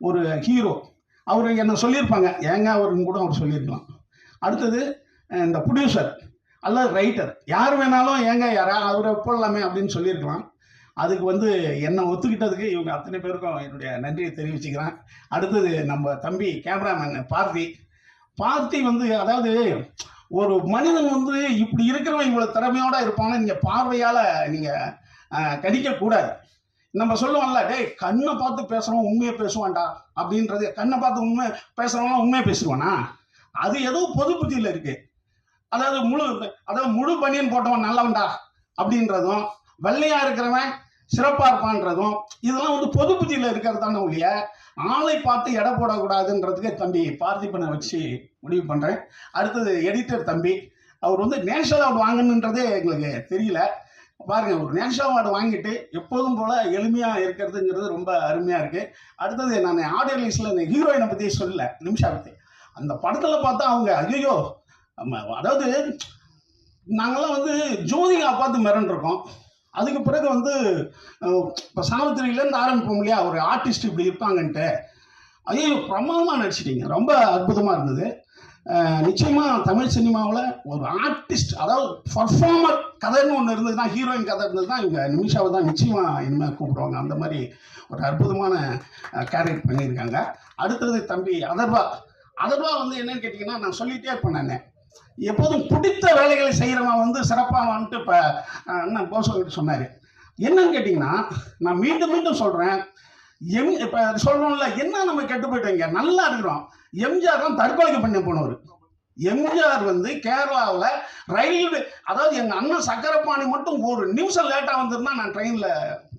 ஒரு ஹீரோ அவர் என்ன சொல்லியிருப்பாங்க, ஏங்க அவருன்னு கூட அவர் சொல்லியிருக்கலாம். அடுத்தது இந்த ப்ரொடியூசர் அல்லது ரைட்டர் யார் வேணாலும் ஏங்க அவரை போடலாமே அப்படின்னு சொல்லியிருக்கலாம். அதுக்கு வந்து என்னை ஒத்துக்கிட்டதுக்கு இவங்க அத்தனை பேருக்கும் என்னுடைய நன்றியை தெரிவிச்சுக்கிறேன். அடுத்தது நம்ம தம்பி கேமராமேன் பார்த்தி வந்து, அதாவது ஒரு மனிதன் வந்து இப்படி இருக்கிறவன் இவ்வளோ திறமையோட இருப்பான்னு நீங்கள் பார்வையால் நீங்கள் கணிக்கக்கூடாது. நம்ம சொல்லுவோம்ல, டேய் கண்ணை பார்த்து பேசுகிறவன் உண்மையை பேசுவான்டா அப்படின்றது. கண்ணை பார்த்து உண்மை பேசுகிறவங்களாம் உண்மையை பேசுவானா? அது ஏதோ பொது புத்தியில் இருக்குது. அதாவது முழு பனியன் போட்டவன் நல்லவன்டா அப்படின்றதும், வெள்ளையாக இருக்கிறவன் சிறப்பாக இருப்பான்றதும், இதெல்லாம் வந்து பொது புத்தியில் இருக்கிறது தானே ஒழிய ஆளை பார்த்து எடை போடக்கூடாதுன்றதுக்கு தம்பி பார்த்திபனை வச்சு முடிவு பண்ணுறேன். அடுத்தது எடிட்டர் தம்பி, அவர் வந்து நேஷனல் அவார்டு வாங்கணுன்றதே எங்களுக்கு தெரியல. பாருங்க, ஒரு நேஷனல் அவார்டு வாங்கிட்டு எப்போதும் போல எளிமையாக இருக்கிறதுங்கிறது ரொம்ப அருமையாக இருக்குது. அடுத்தது நான் ஆடியோ ரிலீஸில் இந்த ஹீரோயினை பற்றி சொல்லல, நிமிஷா பற்றி. அந்த படத்தில் பார்த்தா அவங்க ஐயோ, அதாவது நாங்கள்லாம் வந்து ஜோதிகா பார்த்து மிரண்டிருக்கோம். அதுக்கு பிறகு வந்து இப்போ சாவித்திரியிலேருந்து ஆரம்பிப்போம் இல்லையா, ஒரு ஆர்டிஸ்ட் இப்படி இருப்பாங்கன்ட்டு. ஐயோ பிரமாதமாக நடிச்சிட்டிங்க, ரொம்ப அற்புதமாக இருந்தது. நிச்சயமாக தமிழ் சினிமாவில் ஒரு ஆர்டிஸ்ட், அதாவது பர்ஃபார்மர் கதைன்னு ஒன்று இருந்ததுன்னா, ஹீரோயின் கதை இருந்ததுன்னா இவங்க நிமிஷாவை தான் நிச்சயமாக இனிமேல் கூப்பிடுவாங்க. அந்த மாதிரி ஒரு அற்புதமான கேரக்டர் பண்ணியிருக்காங்க. அடுத்தது தம்பி அதர்வா வந்து என்னன்னு கேட்டிங்கன்னா, நான் சொல்லிகிட்டே இருப்பேன், நான் எப்போதும் பிடித்த வேலைகளை செய்கிறவன் வந்து சிறப்பாக வந்துட்டு இப்போ அண்ணன் போசோகிட்ட சொன்னார். என்னன்னு கேட்டிங்கன்னா, நான் மீண்டும் சொல்கிறேன், இப்போ சொல்கிறோம்ல, என்ன நம்ம கெட்டு போயிட்டோங்க, நல்லா இருக்கிறோம். எம்ஜிஆர் தான் தற்கொலைக்கு பண்ண போனவர். எம்ஜிஆர் வந்து கேரளாவில் ரயில்வே, அதாவது எங்கள் அண்ணன் சக்கரபாணி மட்டும் ஒரு நிமிஷம் லேட்டாக வந்திருந்தா நான் ட்ரெயினில்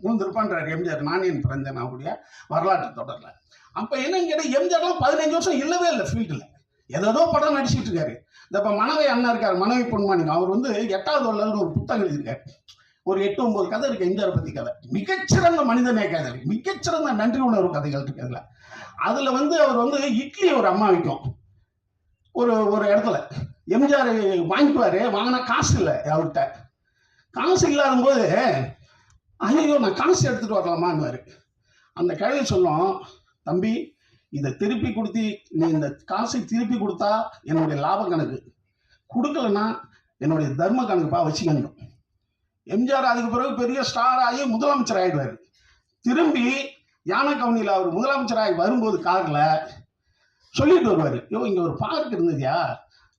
விழுந்திருப்பான்றார் எம்ஜிஆர். நானியன் பிறந்தேன் அவருடைய வரலாற்று தொடரில். அப்போ என்னன்னு கேட்டால், எம்ஜிஆர்லாம் 15 வருஷம் இல்லவே இல்லை ஃபீல்டில், ஏதோ படம் நடிச்சிட்டு இருக்காரு. இந்த இப்போ மனைவி அண்ணன் இருக்கார், மனைவி பொன்மாணிங்க, அவர் வந்து 8வது வரலாறுன்னு ஒரு புத்தகம் எழுதியிருக்காரு. ஒரு 8-9 கதை இருக்குது எம்ஜிஆர் பற்றி கதை. மிகச்சிறந்த மனிதநேய கதை, மிகச்சிறந்த நன்றி உணர்வு கதைகள் இருக்கு அதில். அதில் வந்து அவர் வந்து இட்லி ஒரு அம்மா விற்கும் ஒரு இடத்துல. எம்ஜிஆர் வாங்கிக்குவார், வாங்கினா காசு இல்லை அவர்கிட்ட. காசு இல்லாத போது ஐயோ நான் காசு எடுத்துகிட்டு வரலாமான்னுவார். அந்த கிழவி சொல்லும், தம்பி இதை திருப்பி கொடுத்து நீ இந்த காசை திருப்பி கொடுத்தா என்னுடைய லாப கணக்கு, கொடுக்கலன்னா என்னுடைய தர்ம கணக்குப்பா வச்சுக்கணும். எம்ஜிஆர் அதுக்கு பிறகு பெரிய ஸ்டார் ஆகி முதலமைச்சர் ஆகிடுவார். திரும்பி யானை கவுனியில் அவர் முதலமைச்சராகி வரும்போது காரில் சொல்லிட்டு வருவார், இங்கே ஒரு பார்க் இருந்ததுயா,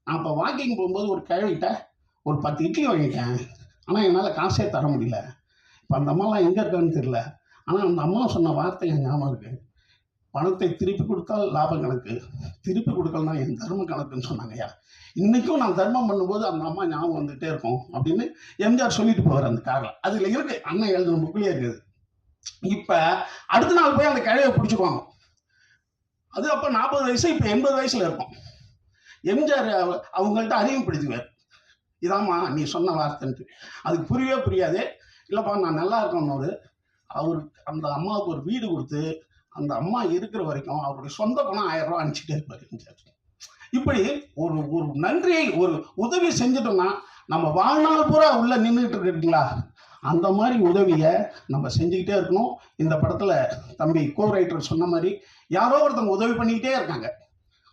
நான் இப்போ வாக்கிங் போகும்போது ஒரு கிழவிட்ட ஒரு 10 இட்லி வாங்கிட்டேன், ஆனால் என்னால் காசே தர முடியல. இப்போ அந்த அம்மாலாம் எங்கே இருக்கான்னு தெரியல, ஆனால் அந்த அம்மா சொன்ன வார்த்தை என் ஞாபகம் இருக்குது, பணத்தை திருப்பி கொடுத்தால் லாப கணக்கு, திருப்பி கொடுக்கலனா என் தர்ம கணக்குன்னு சொன்னாங்கய்யா. இன்றைக்கும் நான் தர்மம் பண்ணும்போது அந்த அம்மா ஞாபகம் வந்துகிட்டே இருக்கும் அப்படின்னு எம்ஜிஆர் சொல்லிட்டு போவார் அந்த காரில். அதில் இருக்குது, அண்ணன் எழுதுன புக்கிலே இருக்குது. இப்போ அடுத்த நாள் போய் அந்த கிழவியை பிடிச்சிக்குவாங்க. அது அப்போ 40 வயசு, இப்போ 80 வயசில் இருக்கும். எம்ஜிஆர் அவங்கள்ட்ட அறிமுகப்படுத்துவார், இதாம்மா நீ சொன்ன வார்த்தைன்ட்டு. அதுக்கு புரியாது. இல்லைப்பா நான் நல்லா இருக்கணும்போது அவர் அந்த அம்மாவுக்கு ஒரு வீடு கொடுத்து அந்த அம்மா இருக்கிற வரைக்கும் அவருடைய சொந்த பணம் 1000 ரூபா அனுப்பிச்சிட்டே இருப்பார் எம்ஜிஆர். இப்படி ஒரு நன்றியை, ஒரு உதவி செஞ்சிட்டோம்னா நம்ம வாழ்நாள் பூரா உள்ள நின்றுட்டு இருக்கீங்களா, அந்த மாதிரி உதவியை நம்ம செஞ்சுக்கிட்டே இருக்கணும். இந்த படத்தில் தம்பி கோ ரைட்டர் சொன்ன மாதிரி யாரோ ஒருத்தவங்க உதவி பண்ணிக்கிட்டே இருக்காங்க.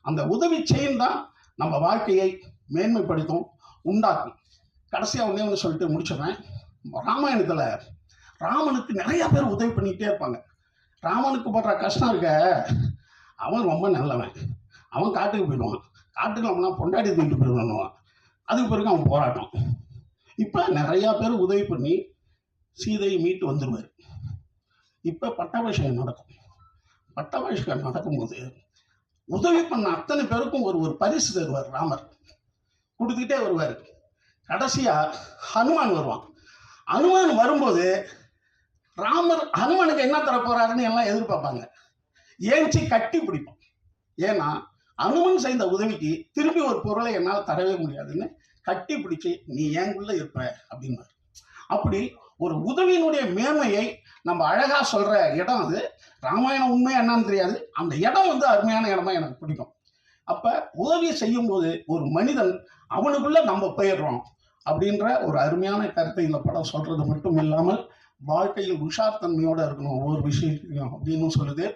அந்த உதவி செயின் தான் நம்ம வாழ்க்கையை மேன்மைப்படுத்தும், உண்டாக்கும். கடைசியாக ஒன்று சொல்லிட்டு முடிச்சிடுறேன். ராமாயணத்தில் ராமனுக்கு நிறையா பேர் உதவி பண்ணிக்கிட்டே இருப்பாங்க. ராமனுக்கு படுற கஷ்டம் இருக்க, அவன் ரொம்ப நல்லவன், அவன் காட்டுக்கு போயிடுவான், காட்டுக்கு அவனா பொண்டாட்டி தூக்கிட்டு போயிடுவான், அதுக்கு பிறகு அவன் போராட்டம். இப்போ நிறையா பேர் உதவி பண்ணி சீதையை மீட்டு வந்துடுவார். இப்போ பட்டாபிஷேகம் நடக்கும். பட்டாபிஷேகம் நடக்கும்போது உதவி பண்ண அத்தனை பேருக்கும் ஒரு ஒரு பரிசு தருவார். ராமர் கொடுத்துக்கிட்டே வருவார். கடைசியாக ஹனுமான் வருவான். ஹனுமான் வரும்போது ஹனுமானுக்கு என்ன தர போறாருன்னு எல்லாம் எதிர்பார்ப்பாங்க. ஏஞ்சி கட்டி பிடிப்போம். ஏன்னா ஹனுமன் செய்த உதவிக்கு திரும்பி ஒரு பொருளை என்னால் தரவே முடியாதுன்னு கட்டி பிடிச்சி நீ ஏங்குள்ள இருப்ப அப்படின்னாரு. அப்படி ஒரு உதவியினுடைய மேன்மையை நம்ம அழகா சொல்ற இடம் அது. ராமாயணம் உண்மை என்னன்னு தெரியாது, அந்த இடம் வந்து அருமையான இடமா எனக்கு பிடிக்கும். அப்ப உதவி செய்யும் போது ஒரு மனிதன் அவனுக்குள்ள நம்ம போயிடுறோம் அப்படின்ற ஒரு அருமையான கருத்தை இந்த படம் சொல்றது மட்டும் இல்லாமல் வாழ்க்கையில் உஷார் தன்மையோட இருக்கணும் ஒவ்வொரு விஷயத்தையும் அப்படின்னு சொல்லுது.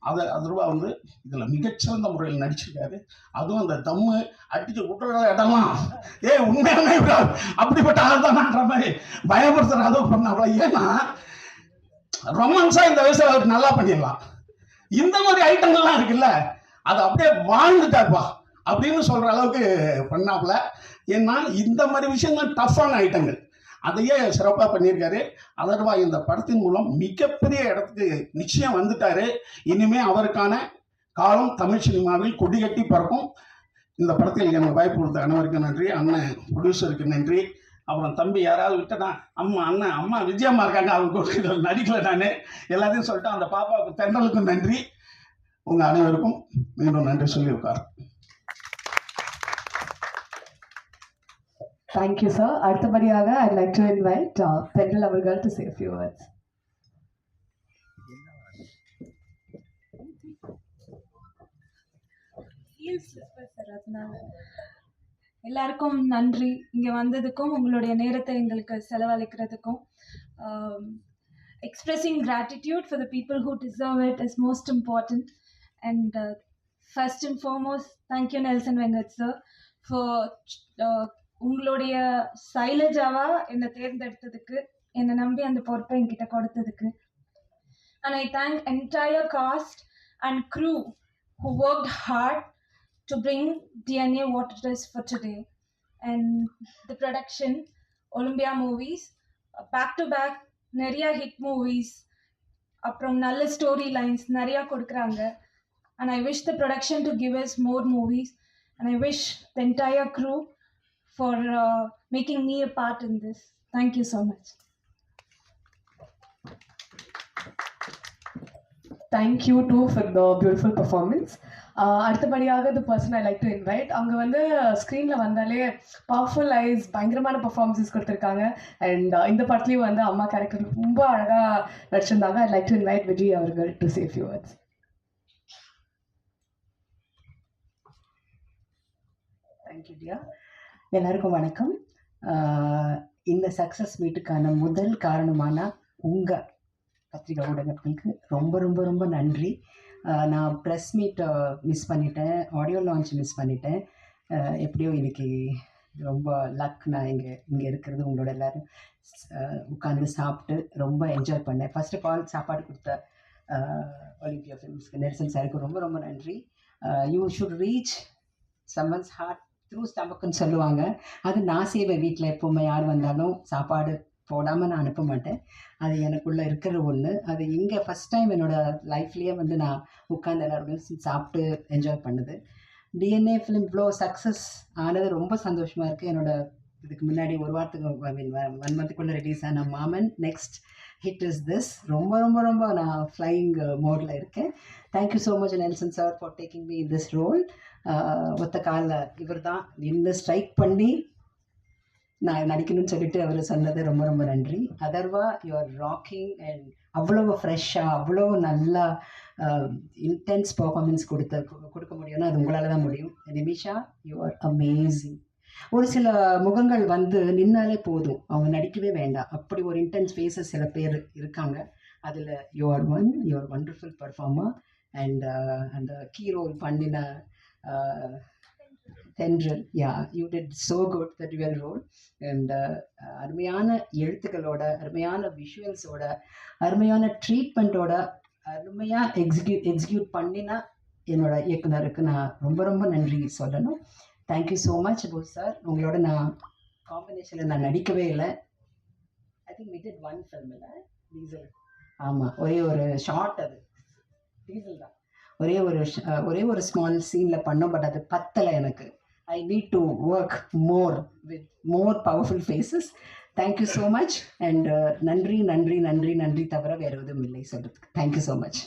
அதை அதுவா வந்து இதில் மிகச்சிறந்த முறையில் நடிச்சிருக்காரு. அதுவும் அந்த தம்மு அடிச்சு விட்டுற இடம்லாம் உண்மையான அப்படிப்பட்ட ஆள் தானான்ற மாதிரி பயப்படுத்துற அளவு பண்ணாப்ல. ஏன்னா ரொமான்ஸா இந்த வயசுல அவருக்கு நல்லா பண்ணிடலாம். இந்த மாதிரி ஐட்டங்கள்லாம் இருக்குல்ல, அது அப்படியே வாழ்ந்துட்டாப்பா அப்படின்னு சொல்ற அளவுக்கு பண்ணாப்ல. ஏன்னா இந்த மாதிரி விஷயம் தான் டஃப்பான ஐட்டங்கள், அதையே சிறப்பாக பண்ணியிருக்காரு. அதர்வா இந்த படத்தின் மூலம் மிகப்பெரிய இடத்துக்கு நிச்சயம் வந்துட்டாரு. இனிமே அவருக்கான காலம் தமிழ் சினிமாவில் கொடி கட்டி பறக்கும். இந்த படத்தில் எனக்கு வாய்ப்பு கொடுத்த அனைவருக்கும் நன்றி. அண்ணன் ப்ரொடியூசருக்கு நன்றி. அப்புறம் தம்பி யாராவது விட்டனா அம்மா விஜயம்மா இருக்காங்க, அவங்க நடிக்கல. நான் எல்லாத்தையும் சொல்லிட்டு அந்த பாப்பாவுக்கு தென்றலுக்கும் நன்றி. உங்கள் அனைவருக்கும் மீண்டும் நன்றி சொல்லி உட்கார். Thank you, sir. அடுத்தபடியாக I'd like to invite Tendral அவர்கள் to say a few words. எல்லாருக்கும் நன்றி. இங்கே வந்ததுக்கும் உங்களுடைய நேரத்தை எங்களுக்கு செலவழிக்கிறதுக்கும். Expressing gratitude for the people who deserve it is most important. And first and foremost, thank you Nelson Vengat sir for உங்களுடைய சைலஜாவா என்னை தேர்ந்தெடுத்ததுக்கு, என்னை நம்பி அந்த பொறுப்பை என்கிட்ட கொடுத்ததுக்கு. And I thank entire cast and crew who worked hard to bring DNA what it is for today. And the production, Olympia Movies, back to back நிறையா hit movies, அப்புறம் நல்ல ஸ்டோரி லைன்ஸ் நிறையா கொடுக்குறாங்க. And I wish the production to give us more movies, and I wish the entire crew for making me a part in this. Thank you so much. Thank you too for the beautiful performance. அடுத்தபடியாக the person I like to invite, அவங்க வந்து ஸ்க்ரீனில் வந்தாலே powerful ice, பயங்கரமான performances கொடுத்துருக்காங்க. And இந்த படத்துலேயும் வந்து அம்மா கேரக்டர் ரொம்ப அழகாக நடிச்சிருந்தாங்க. I'd like to invite Vijay அவர்கள் to say a few words. Thank you dear. எல்லாருக்கும் வணக்கம். இந்த சக்ஸஸ் மீட்டுக்கான முதல் காரணமான உங்கள் பத்திரிகை ஊடகங்களுக்கு ரொம்ப ரொம்ப ரொம்ப நன்றி. நான் ப்ரெஸ் மீட்டை மிஸ் பண்ணிட்டேன், ஆடியோ லான்ச் மிஸ் பண்ணிட்டேன். எப்படியோ இன்னைக்கு ரொம்ப லக், நான் இங்கே இருக்கிறது உங்களோட எல்லோரும் உட்காந்து சாப்பிட்டு ரொம்ப என்ஜாய் பண்ணேன். ஃபர்ஸ்ட் ஆஃப் ஆல் சாப்பாடு கொடுத்த ஒலிம்பியா ஃபிலிம்ஸ்க்கு நெல்சன் சாருக்கு ரொம்ப ரொம்ப நன்றி. You should reach someone's heart through ஸ்டமக்குன்னு சொல்லுவாங்க. அது நான் செய்வேன். வீட்டில் எப்போவுமே யார் வந்தாலும் சாப்பாடு போடாமல் நான் அனுப்ப மாட்டேன். அது எனக்குள்ளே இருக்கிற ஒன்று. அது இங்கே ஃபஸ்ட் டைம் என்னோடய லைஃப்லேயே வந்து நான் உட்காந்து எல்லாருக்கும் சாப்பிட்டு என்ஜாய் பண்ணுது. டிஎன்ஏ ஃபிலிம் இவ்வளோ சக்ஸஸ் ஆனது ரொம்ப சந்தோஷமாக இருக்குது. என்னோடய இதுக்கு முன்னாடி ஒரு வாரத்துக்கு, ஐ மீன் 1 மந்த்துக்குள்ளே ரிலீஸ் ஆன மாமன் நெக்ஸ்ட் ஹிட் இஸ் திஸ். ரொம்ப ரொம்ப ரொம்ப நான் ஃப்ளையிங் மோடில் இருக்கேன். Thank you so much Nelson sir for taking me this role. ஒத்த காலில் இவர் தான் நின்று ஸ்ட்ரைக் பண்ணி நான் நடிக்கணும்னு சொல்லிட்டு அவர் சொன்னது ரொம்ப ரொம்ப நன்றி. Atharva you are rocking and அவ்வளோ ஃப்ரெஷ்ஷாக அவ்வளோ நல்லா இன்டென்ஸ் பர்ஃபார்மன்ஸ் கொடுக்க முடியும்னா அது உங்களால் தான் முடியும். Nimisha you are amazing. ஒரு சில முகங்கள் வந்து நின்னாலே போதும், அவங்க நடிக்கவே வேண்டாம், அப்படி ஒரு இன்டென்ஸ் ஃபேஸஸ் சில பேர் இருக்காங்க. அதில் you are wonderful performer. And அந்த கீ ரோல் பண்ணின தென்றல், you did so good that dual role. And அருமையான எழுத்துக்களோட, அருமையான விஷுவல்ஸோட, அருமையான ட்ரீட்மெண்ட்டோட, அருமையாக எக்ஸிக்யூட் பண்ணினா என்னோட இயக்குனருக்கு நான் ரொம்ப ரொம்ப நன்றி சொல்லணும். Thank you so much Bose sir. உங்களோட நான் காம்பினேஷனில் நான் நடிக்கவே இல்லை. I think we did one film இல்லை டீசல். ஆமாம், ஒரே ஒரு ஷார்ட், அது டீசல் தான். ஒரே ஒரு ஸ்மால் சீனில் பண்ணோம். பட் அது பத்தலை எனக்கு. I need to work more with more powerful faces. Thank you so much. And நன்றி நன்றி நன்றி நன்றி தவிர வேறு எதுவும் இல்லை சொல்கிறதுக்கு. Thank you so much.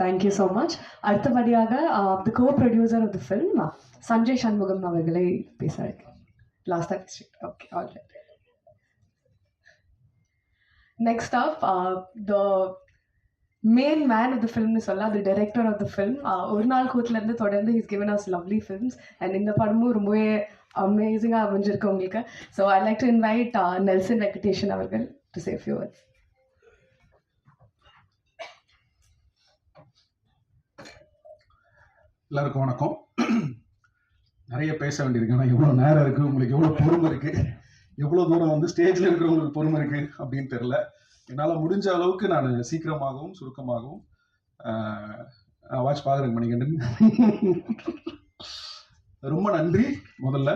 Thank you so much. அடுத்தபடியாக the co producer of the film Sanjay Shanmugam அவர்களை பேச அழைக்கிறேன். Last okay, all right. Next up, the main man of the film is the director of the film. ஒரு நாள் கூத்துல இருந்து தொடர்ந்து he's given us lovely films, and இந்த படமும் ரொம்பவே அமேசிங்காக அமைஞ்சிருக்கு உங்களுக்கு. So I'd like to invite Nelson Venkatesan அவர்கள் to say a few words. எல்லாருக்கும் வணக்கம். நிறைய பேச வேண்டியிருக்கு, ஆனால் எவ்வளோ நேரம் இருக்குது, உங்களுக்கு எவ்வளோ பொறுமை இருக்குது, எவ்வளோ தூரம் வந்து ஸ்டேஜில் இருக்கிறவங்களுக்கு பொறுமை இருக்குது அப்படின்னு தெரில. என்னால் முடிஞ்ச அளவுக்கு நான் சீக்கிரமாகவும் சுருக்கமாகவும் வாட்ச் பார்க்குறேன் மணிகண்டன். ரொம்ப நன்றி. முதல்ல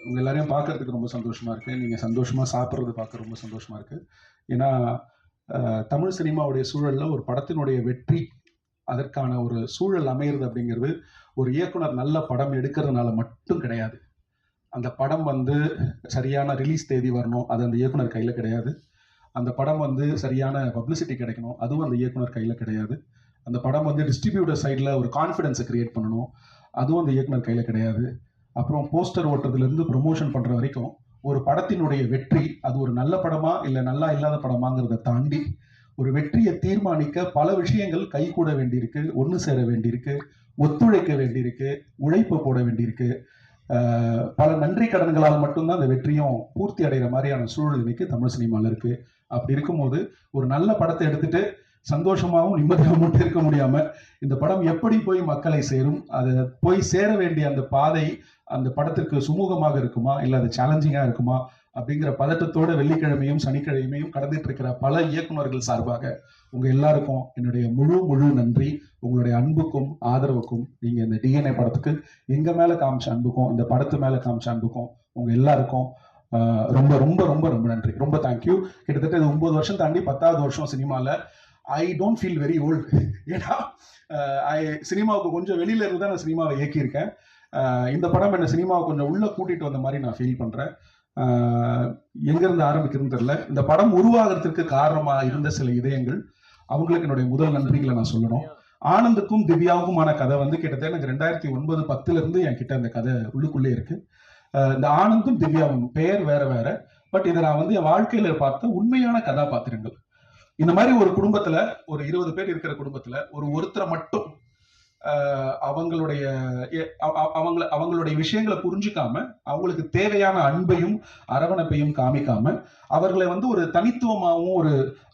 உங்கள் எல்லாரையும் பார்க்கறதுக்கு ரொம்ப சந்தோஷமாக இருக்குது. நீங்கள் சந்தோஷமாக சாப்பிட்றது பார்க்க ரொம்ப சந்தோஷமாக இருக்குது. ஏன்னா தமிழ் சினிமாவுடைய சூழலில் ஒரு படத்தினுடைய வெற்றி, அதற்கான ஒரு சூழல் அமையிறது அப்படிங்கிறது ஒரு இயக்குனர் நல்ல படம் எடுக்கிறதுனால மட்டும் கிடையாது. அந்த படம் வந்து சரியான ரிலீஸ் தேதி வரணும், அது அந்த இயக்குனர் கையில் கிடையாது. அந்த படம் வந்து சரியான பப்ளிசிட்டி கிடைக்கணும், அதுவும் அந்த இயக்குனர் கையில் கிடையாது. அந்த படம் வந்து டிஸ்ட்ரிபியூட்டர் சைடில் ஒரு கான்ஃபிடென்ஸை க்ரியேட் பண்ணணும், அதுவும் அந்த இயக்குனர் கையில் கிடையாது. அப்புறம் போஸ்டர் ஓட்டுறதுலேருந்து ப்ரொமோஷன் பண்ணுற வரைக்கும் ஒரு படத்தினுடைய வெற்றி அது ஒரு நல்ல படமா இல்லை நல்லா இல்லாத படமாங்கிறத தாண்டி ஒரு வெற்றியை தீர்மானிக்க பல விஷயங்கள் கை கூட வேண்டியிருக்கு, ஒன்று சேர வேண்டியிருக்கு, ஒத்துழைக்க வேண்டியிருக்கு, உழைப்பு போட வேண்டியிருக்கு. பல நன்றி கடன்களால் மட்டும்தான் அந்த வெற்றியும் பூர்த்தி அடைகிற மாதிரியான சூழல் இன்னைக்கு தமிழ் சினிமாவில் இருக்கு. அப்படி இருக்கும்போது ஒரு நல்ல படத்தை எடுத்துட்டு சந்தோஷமாகவும் நிம்மதியாக மட்டும் இருக்க முடியாம இந்த படம் எப்படி போய் மக்களை சேரும், அதை போய் சேர வேண்டிய அந்த பாதை அந்த படத்திற்கு சுமூகமாக இருக்குமா இல்லை அது சேலஞ்சிங்காக இருக்குமா அப்படிங்கிற பதட்டத்தோட வெள்ளிக்கிழமையும் சனிக்கிழமையும் கடந்துட்டு இருக்கிற பல இயக்குநர்கள் சார்பாக உங்க எல்லாருக்கும் என்னுடைய முழு நன்றி. உங்களுடைய அன்புக்கும் ஆதரவுக்கும், நீங்க இந்த டிஎன்ஏ படத்துக்கு எங்க மேல காமிச்ச அன்புக்கும் இந்த படத்து மேல காமிச்ச அன்புக்கும் உங்க எல்லாருக்கும் ரொம்ப ரொம்ப ரொம்ப ரொம்ப நன்றி. ரொம்ப தேங்க்யூ. கிட்டத்தட்ட இது 9 வருஷம் தாண்டி 10வது வருஷம் சினிமாவில். I don't feel very old. ஏன்னா சினிமாவுக்கு கொஞ்சம் வெளியில இருந்து தான் நான் சினிமாவை இயக்கியிருக்கேன். இந்த படம் என்ன சினிமாவை கொஞ்சம் உள்ள கூட்டிட்டு வந்த மாதிரி நான் ஃபீல் பண்றேன். எங்கிருந்து ஆரம்பிக்கிறதுன்னு தெரியல. இந்த படம் உருவாகிறதுக்கு காரணமா இருந்த சில இதயங்கள், அவங்களுக்கு என்னுடைய முதல் நன்றிகளை நான் சொல்லணும். ஆனந்துக்கும் திவ்யாவுக்குமான கதை வந்து கிட்டத்தட்ட எனக்கு 2009-10 இருந்து என் கிட்ட அந்த கதை உள்ளுக்குள்ளே இருக்கு. இந்த ஆனந்தும் திவ்யாவும் பெயர் வேற வேற, பட் இதை நான் வந்து என் வாழ்க்கையில பார்த்த உண்மையான கதாபாத்திரங்கள். இந்த மாதிரி ஒரு குடும்பத்துல ஒரு 20 பேர் இருக்கிற குடும்பத்துல ஒருத்தரை மட்டும் அவங்களுடைய விஷயங்களை புரிஞ்சுக்காம, அவங்களுக்கு தேவையான அன்பையும் அரவணைப்பையும் காமிக்காம, அவர்களை வந்து ஒரு தனித்துவமாகவும் ஒரு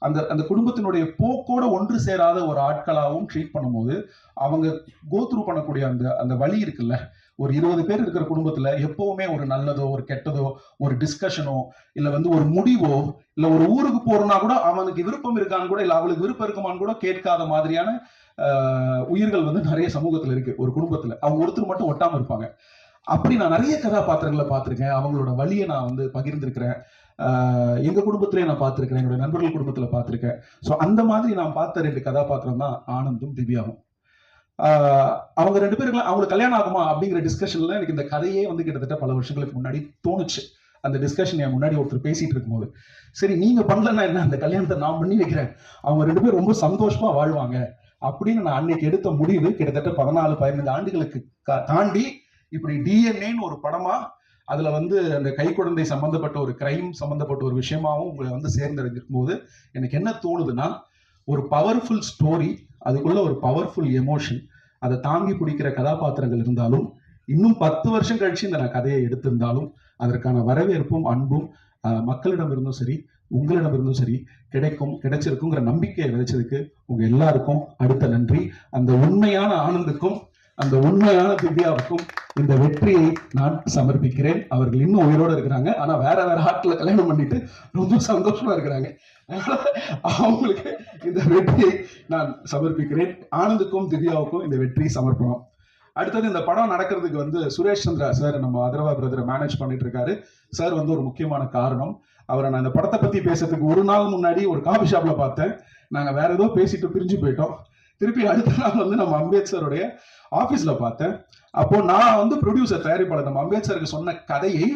அந்த குடும்பத்தினுடைய போக்கோட ஒன்று சேராத ஒரு ஆட்களாகவும் ட்ரீட் பண்ணும்போது அவங்க கோத்ரூ பண்ணக்கூடிய அந்த வழி இருக்குல்ல. ஒரு 20 பேர் இருக்கிற குடும்பத்துல எப்பவுமே ஒரு நல்லதோ ஒரு கெட்டதோ ஒரு டிஸ்கஷனோ இல்ல வந்து ஒரு முடிவோ இல்ல ஒரு ஊருக்கு போறோம்னா கூட அவனுக்கு விருப்பம் இருக்கான்னு கூட இல்ல அவளுக்கு விருப்பம் இருக்குமான்னு கூட கேட்காத மாதிரியான உயிர்கள் வந்து நிறைய சமூகத்துல இருக்கு. ஒரு குடும்பத்துல அவங்க ஒருத்தர் மட்டும் ஒட்டாம இருப்பாங்க. அப்படி நான் நிறைய கதாபாத்திரங்களை பார்த்திருக்கேன். அவங்களோட வழியை நான் வந்து பகிர்ந்திருக்கிறேன். எங்க குடும்பத்திலேயே நான் பார்த்திருக்கிறேன், என்னோட நண்பர்கள் குடும்பத்துல பார்த்திருக்கேன். ஸோ அந்த மாதிரி நான் பார்த்த 2 கதாபாத்திரம் தான் ஆனந்தும் திவ்யாவும். அவங்க 2 பேருக்குலாம் அவங்களுக்கு கல்யாணம் ஆகுமா அப்படிங்கிற டிஸ்கஷன்ல எனக்கு இந்த கதையே வந்து கிட்டத்தட்ட பல வருஷங்களுக்கு முன்னாடி தோணுச்சு. அந்த டிஸ்கஷன் என் முன்னாடி ஒருத்தர் பேசிட்டு இருக்கும்போது, சரி நீங்க பண்ணலன்னா என்ன, அந்த கல்யாணத்தை நான் பண்ணி வைக்கிறேன், அவங்க 2 பேரும் ரொம்ப சந்தோஷமா வாழ்வாங்க அப்படின்னு நான் அன்னைக்கு எடுத்த முடிவு கிட்டத்தட்ட 14-15 ஆண்டுகளுக்கு தாண்டி இப்படி டிஎன்ஏன்னு ஒரு படமா அதுல வந்து அந்த கைக்குழந்தை சம்பந்தப்பட்ட ஒரு கிரைம் சம்பந்தப்பட்ட ஒரு விஷயமாவும் உங்களை வந்து சேர்ந்தடைஞ்சிருக்கும் போது எனக்கு என்ன தோணுதுன்னா, ஒரு பவர்ஃபுல் ஸ்டோரி, அதுக்குள்ள ஒரு பவர்ஃபுல் எமோஷன், அதை தாங்கி பிடிக்கிற கதாபாத்திரங்கள் இருந்தாலும் இன்னும் 10 வருஷம் கழிச்சு இந்த நான் கதையை எடுத்திருந்தாலும் அதற்கான வரவேற்பும் அன்பும் மக்களிடம் இருந்தும் சரி உங்களிடம் இருந்தும் சரி கிடைச்சிருக்குங்கிற நம்பிக்கையை விதைச்சதுக்கு உங்க எல்லாருக்கும் அடுத்த நன்றி. அந்த உண்மையான ஆனந்துக்கும் அந்த உண்மையான திவ்யாவுக்கும் இந்த வெற்றியை நான் சமர்ப்பிக்கிறேன். அவர்கள் இன்னும் உயிரோடு இருக்கிறாங்க, ஆனா வேற வேற ஆட்களை கல்யாணம் பண்ணிட்டு ரொம்ப சந்தோஷமா இருக்கிறாங்க. அவங்களுக்கு இந்த வெற்றியை நான் சமர்ப்பிக்கிறேன். ஆனந்துக்கும் திவ்யாவுக்கும் இந்த வெற்றி சமர்ப்பணம். அடுத்தது இந்த படம் நடக்கிறதுக்கு சுரேஷ் சந்திரா சார், நம்ம அதர்வா பிரதரை மேனேஜ் பண்ணிட்டு இருக்காரு. சார் ஒரு முக்கியமான காரணம். அவரை நான் இந்த படத்தை பத்தி பேசுறதுக்கு ஒரு நாள் முன்னாடி ஒரு காஃபி ஷாப்ல பார்த்தேன். நாங்க வேற ஏதோ பேசிட்டு பிரிஞ்சு போயிட்டோம். திருப்பி அடுத்த நாள் நம்ம அம்பேத்கருடைய ஆபீஸ்ல பார்த்தேன். அப்போ நான் ப்ரொடியூசர், தயாரிப்பாளர் நம்ம அம்பேத்கருக்கு சொன்ன கதையை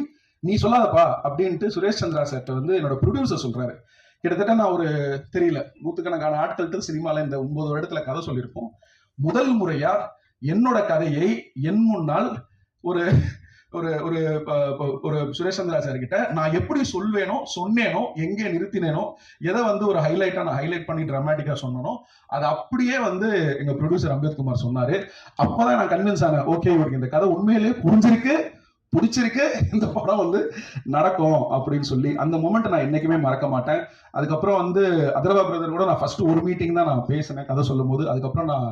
நீ சொல்லாதப்பா அப்படின்ட்டு சுரேஷ் சந்திரா சார்ட்ட என்னோட ப்ரொடியூசர் சொல்றாரு. கிட்டத்தட்ட நான் ஒரு தெரியல நூற்றுக்கணக்கான ஆட்கள்கிட்ட சினிமால இந்த 9 வருடத்துல கதை சொல்லியிருப்போம். முதல் முறையா என்னோட கதையை என் முன்னால் ஒரு ஒரு ஒரு ஒரு சுரேஷ் சந்திரா சார் கிட்ட நான் எப்படி சொல்வேனோ, சொன்னேனோ, எங்கே நிறுத்தினேனோ, எதை ஒரு ஹைலைட்டா நான் ஹைலைட் பண்ணி டிராமாட்டிக்கா சொன்னனோ அது அப்படியே எங்க ப்ரொடியூசர் அம்பேத்குமார் சொன்னாரு. அப்பதான் நான் கன்வின்ஸ் ஆனேன், ஓகே இவருக்கு இந்த கதை உண்மையிலேயே பிடிச்சிருக்கு, இந்த படம் நடக்கும் அப்படின்னு சொல்லி. அந்த மொமெண்ட் நான் என்னைக்குமே மறக்க மாட்டேன். அதுக்கப்புறம் அதர்வா பிரதர் கூட நான் ஃபர்ஸ்ட் ஒரு மீட்டிங் தான் நான் பேசினேன் கதை சொல்லும் போது. அதுக்கப்புறம் நான்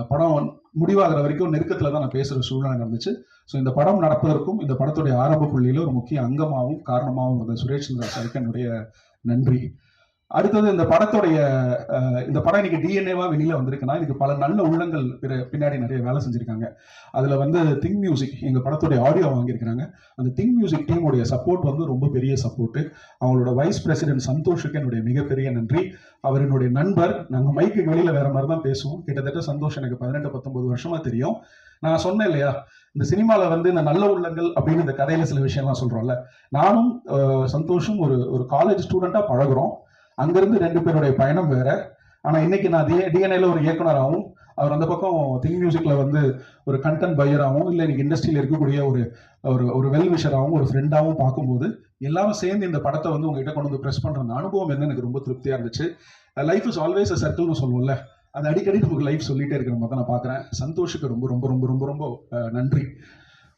படம் முடிவாகிற வரைக்கும் நெருக்கத்துல தான் நான் பேசுற சூழ்நிலை நடந்துச்சு. ஸோ இந்த படம் நடப்பதற்கும் இந்த படத்துடைய ஆரம்ப புள்ளியில ஒரு முக்கிய அங்கமாகவும் காரணமாகவும் இருந்த சுரேஷ் சந்திரா சாருக்கு என்னுடைய நன்றி. அடுத்தது இந்த படம் இன்னைக்கு டிஎன்ஏவா வெளியில வந்திருக்குன்னா இதுக்கு பல நல்ல உள்ளங்கள் பின்னாடி நிறைய வேலை செஞ்சிருக்காங்க. அதுல திங் மியூசிக் எங்க படத்துடைய ஆடியோ வாங்கியிருக்காங்க. அந்த திங் மியூசிக் டீமுடைய சப்போர்ட் ரொம்ப பெரிய சப்போர்ட். அவங்களோட வைஸ் பிரசிடென்ட் சந்தோஷுக்கு என்னுடைய மிகப்பெரிய நன்றி. அவர் என்னுடைய நண்பர். நாங்க மைக்கு வெளியில வேற மாதிரி தான் பேசுவோம். கிட்டத்தட்ட சந்தோஷ் எனக்கு 18-19 வருஷமா தெரியும். நான் சொன்னேன் இல்லையா, இந்த சினிமால இந்த நல்ல உள்ளங்கள் அப்படின்னு இந்த கதையில சில விஷயம்லாம் சொல்றோம்ல, நானும் சந்தோஷும் ஒரு காலேஜ் ஸ்டூடெண்டா பழகுறோம். அங்கிருந்து 2 பேருடைய பயணம் வேற. ஆனா இன்னைக்கு நான் டிஎன்ஏல ஒரு இயக்குனராகவும், அவர் அந்த பக்கம் திங் மியூசிக்ல ஒரு கண்டென்ட் பையராகவும், இல்லை இன்னைக்கு இண்டஸ்ட்ரியில இருக்கக்கூடிய ஒரு வெல் விஷராகவும், ஒரு ஃப்ரெண்டாகவும் பார்க்கும்போது எல்லாரும் சேர்ந்து இந்த படத்தை உங்ககிட்ட கொண்டு ப்ரெஸ் பண்ற அந்த அனுபவம் எனக்கு ரொம்ப திருப்தியா இருந்துச்சு. லைஃப் இஸ் ஆல்வேஸ் அ சர்க்கிள்னு சொல்லுவோம்ல, அது அடிக்கடி நமக்கு லைஃப் சொல்லிட்டே இருக்கிற மாதிரி நான் பார்க்குறேன். சந்தோஷுக்கு ரொம்ப ரொம்ப ரொம்ப ரொம்ப ரொம்ப நன்றி.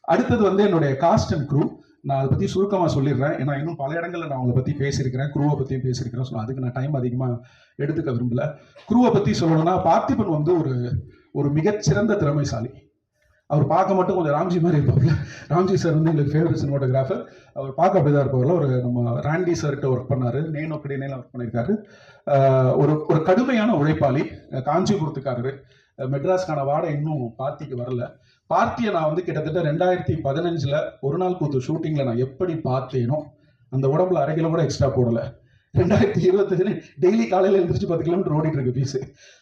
அடுத்தது என்னுடைய காஸ்ட் அண்ட் க்ரூ. நான் அதை பற்றி சுருக்கமாக சொல்லிடுறேன். ஏன்னா இன்னும் பல இடங்களில் நான் அவங்களை பற்றி பேசியிருக்கிறேன், க்ரூவை பற்றியும் பேசியிருக்கிறேன். ஸோ அதுக்கு நான் டைம் அதிகமாக எடுத்துக்க விரும்பல. க்ரூவை பற்றி சொல்லணும்னா, பார்த்திபன் ஒரு மிகச்சிறந்த திறமைசாலி. அவர் பார்க்க மட்டும் கொஞ்சம் ராம்ஜி மாதிரி இருப்பார்ல. ராம்ஜி சார் எங்களுக்கு ஃபேவரட் சினிமாட்டோகிராஃபர். அவர் பார்க்க அப்படிதான் இருப்பார்ல. நம்ம ராண்டி சார்கிட்ட ஒர்க் பண்ணாரு, நேனோ கிடையில ஒர்க் பண்ணியிருக்காரு. ஒரு கடுமையான உழைப்பாளி, காஞ்சிபுரத்துக்காரரு. மெட்ராஸ்க்கான வாடகை இன்னும் பார்த்திக்கு வரல. பார்த்தியை நான் கிட்டத்தட்ட 2015 ஒரு நாள் கூத்து ஷூட்டிங்ல நான் எப்படி பார்த்தேனோ அந்த உடம்புல 1/2 கிலோ கூட எக்ஸ்ட்ரா போடல. 2025 டெய்லி காலையில எழுந்திரிச்சு 10 கிலோமீட்டர் ஓடிட்டு இருக்கு பீஸ்.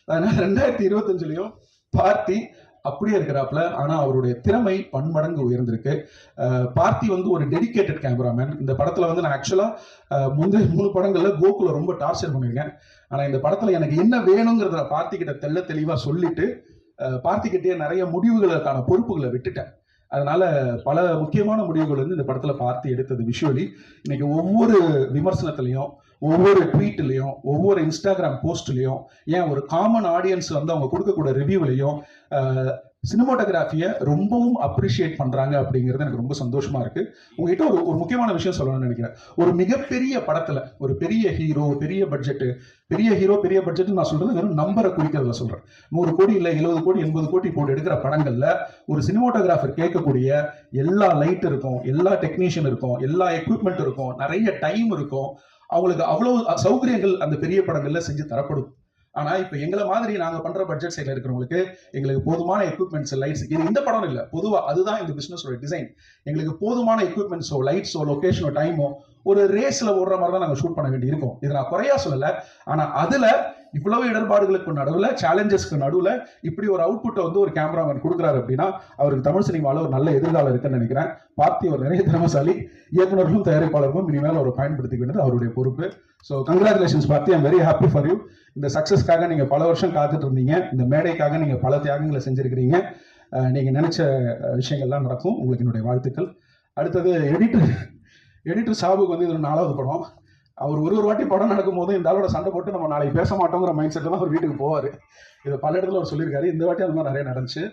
அதனால 2025 பார்த்தி அப்படியே இருக்கிறாப்ல. ஆனா அவருடைய திறமை பன்மடங்கு உயர்ந்திருக்கு. பார்த்தி ஒரு டெடிகேட்டட் கேமராமேன். இந்த படத்துல நான் ஆக்சுவலா முந்தைய 3 படங்கள்ல கோகுல ரொம்ப டார்ச்சர் பண்ணிருக்கேன். ஆனா இந்த படத்துல எனக்கு என்ன வேணுங்கிறத பார்த்தி கிட்ட தெளிவா சொல்லிட்டு பார்த்திக்கிட்டே நிறைய முடிவுகளுக்கான பொறுப்புகளை விட்டுட்டேன். அதனால பல முக்கியமான முடிவுகள் இந்த படத்துல பார்த்தி எடுத்தது விஷுவலி. இன்னைக்கு ஒவ்வொரு விமர்சனத்திலையும், ஒவ்வொரு ட்வீட்லையும், ஒவ்வொரு இன்ஸ்டாகிராம் போஸ்ட்லையும், ஏன் ஒரு காமன் ஆடியன்ஸ் அவங்க கொடுக்கக்கூடிய ரிவ்யூவிலையும் சினிமாட்டோகிராஃபியை ரொம்பவும் அப்ரிஷியேட் பண்றாங்க அப்படிங்கிறது எனக்கு ரொம்ப சந்தோஷமா இருக்கு. உங்ககிட்ட ஒரு முக்கியமான விஷயம் சொல்லணும்னு நினைக்கிறேன். ஒரு மிகப்பெரிய படத்துல ஒரு பெரிய ஹீரோ, பெரிய பட்ஜெட் நான் சொல்றது வெறும் நம்பரை குறிக்கிறதுல சொல்றேன். 100 கோடி இல்லை 70 கோடி 80 கோடி போட்டு எடுக்கிற படங்கள்ல ஒரு சினிமாட்டோகிராஃபர் கேட்கக்கூடிய எல்லா லைட் இருக்கும், எல்லா டெக்னீஷியன் இருக்கும், எல்லா எக்யூப்மெண்ட் இருக்கும், நிறைய டைம் இருக்கும். அவங்களுக்கு அவ்வளவு சௌகரியங்கள் அந்த பெரிய படங்கள்ல செஞ்சு தரப்படும். ஆனா இப்ப எங்களை மாதிரி நாங்க பண்ற பட்ஜெட் சைட்ல இருக்கிறவங்களுக்கு எங்களுக்கு போதுமான எக்யூப்மெண்ட்ஸ், லைட்ஸ், இது இந்த படம் இல்ல, பொதுவா அதுதான் இந்த பிசினஸோட டிசைன். எங்களுக்கு போதுமான எக்யூப்மெண்ட்ஸோ, லைட்ஸோ, லொகேஷனோ, டைமோ ஒரு ரேஸ்ல ஓடுற மாதிரி தான் நாங்க ஷூட் பண்ண வேண்டி இருக்கும். இதை நான் குறையா சொல்லல. ஆனா அதுல இவ்வளவு இடர்பாடுகளுக்கு நடுவுல, சேலஞ்சஸ்க்கு நடுவுல இப்படி ஒரு அவுட்புட்டை ஒரு கேமராமேன் கொடுக்குறாரு அப்படின்னா அவருக்கு தமிழ் சினிமாவில் ஒரு நல்ல எதிர்காலம் இருக்குன்னு நினைக்கிறேன். பார்த்தி ஒரு நிறைய திறமசாலி. இயக்குநர்களும் தயாரிப்பாளர்களும் இனிமேல் அவரை பயன்படுத்திக்க வேண்டியது அவருடைய பொறுப்பு. So congratulations Parthi, I'm very happy for you. இந்த சக்ஸஸ்க்காக நீங்க பல வருஷம் காத்துட்டு இருந்தீங்க. இந்த மேடைக்காக நீங்க பல தியாகங்களை செஞ்சிருக்கிறீங்க. நீங்க நினைச்ச விஷயங்கள்லாம் நடக்கும். உங்களுக்கு என்னுடைய வாழ்த்துக்கள். அடுத்தது எடிட்டர் சாபுக்கு இது 4வது படம். அவர் ஒரு வாட்டி படம் நடக்கும் போது இந்த ஆளோட சண்டை போட்டு நம்ம நாளைக்கு பேச மாட்டோங்கிற மைண்ட் செட்டில் தான் அவர் வீட்டுக்கு போவார். இதை பல இடத்துல அவர் சொல்லியிருக்காரு. இந்த வாட்டி அந்த மாதிரி நிறைய நடந்துச்சு.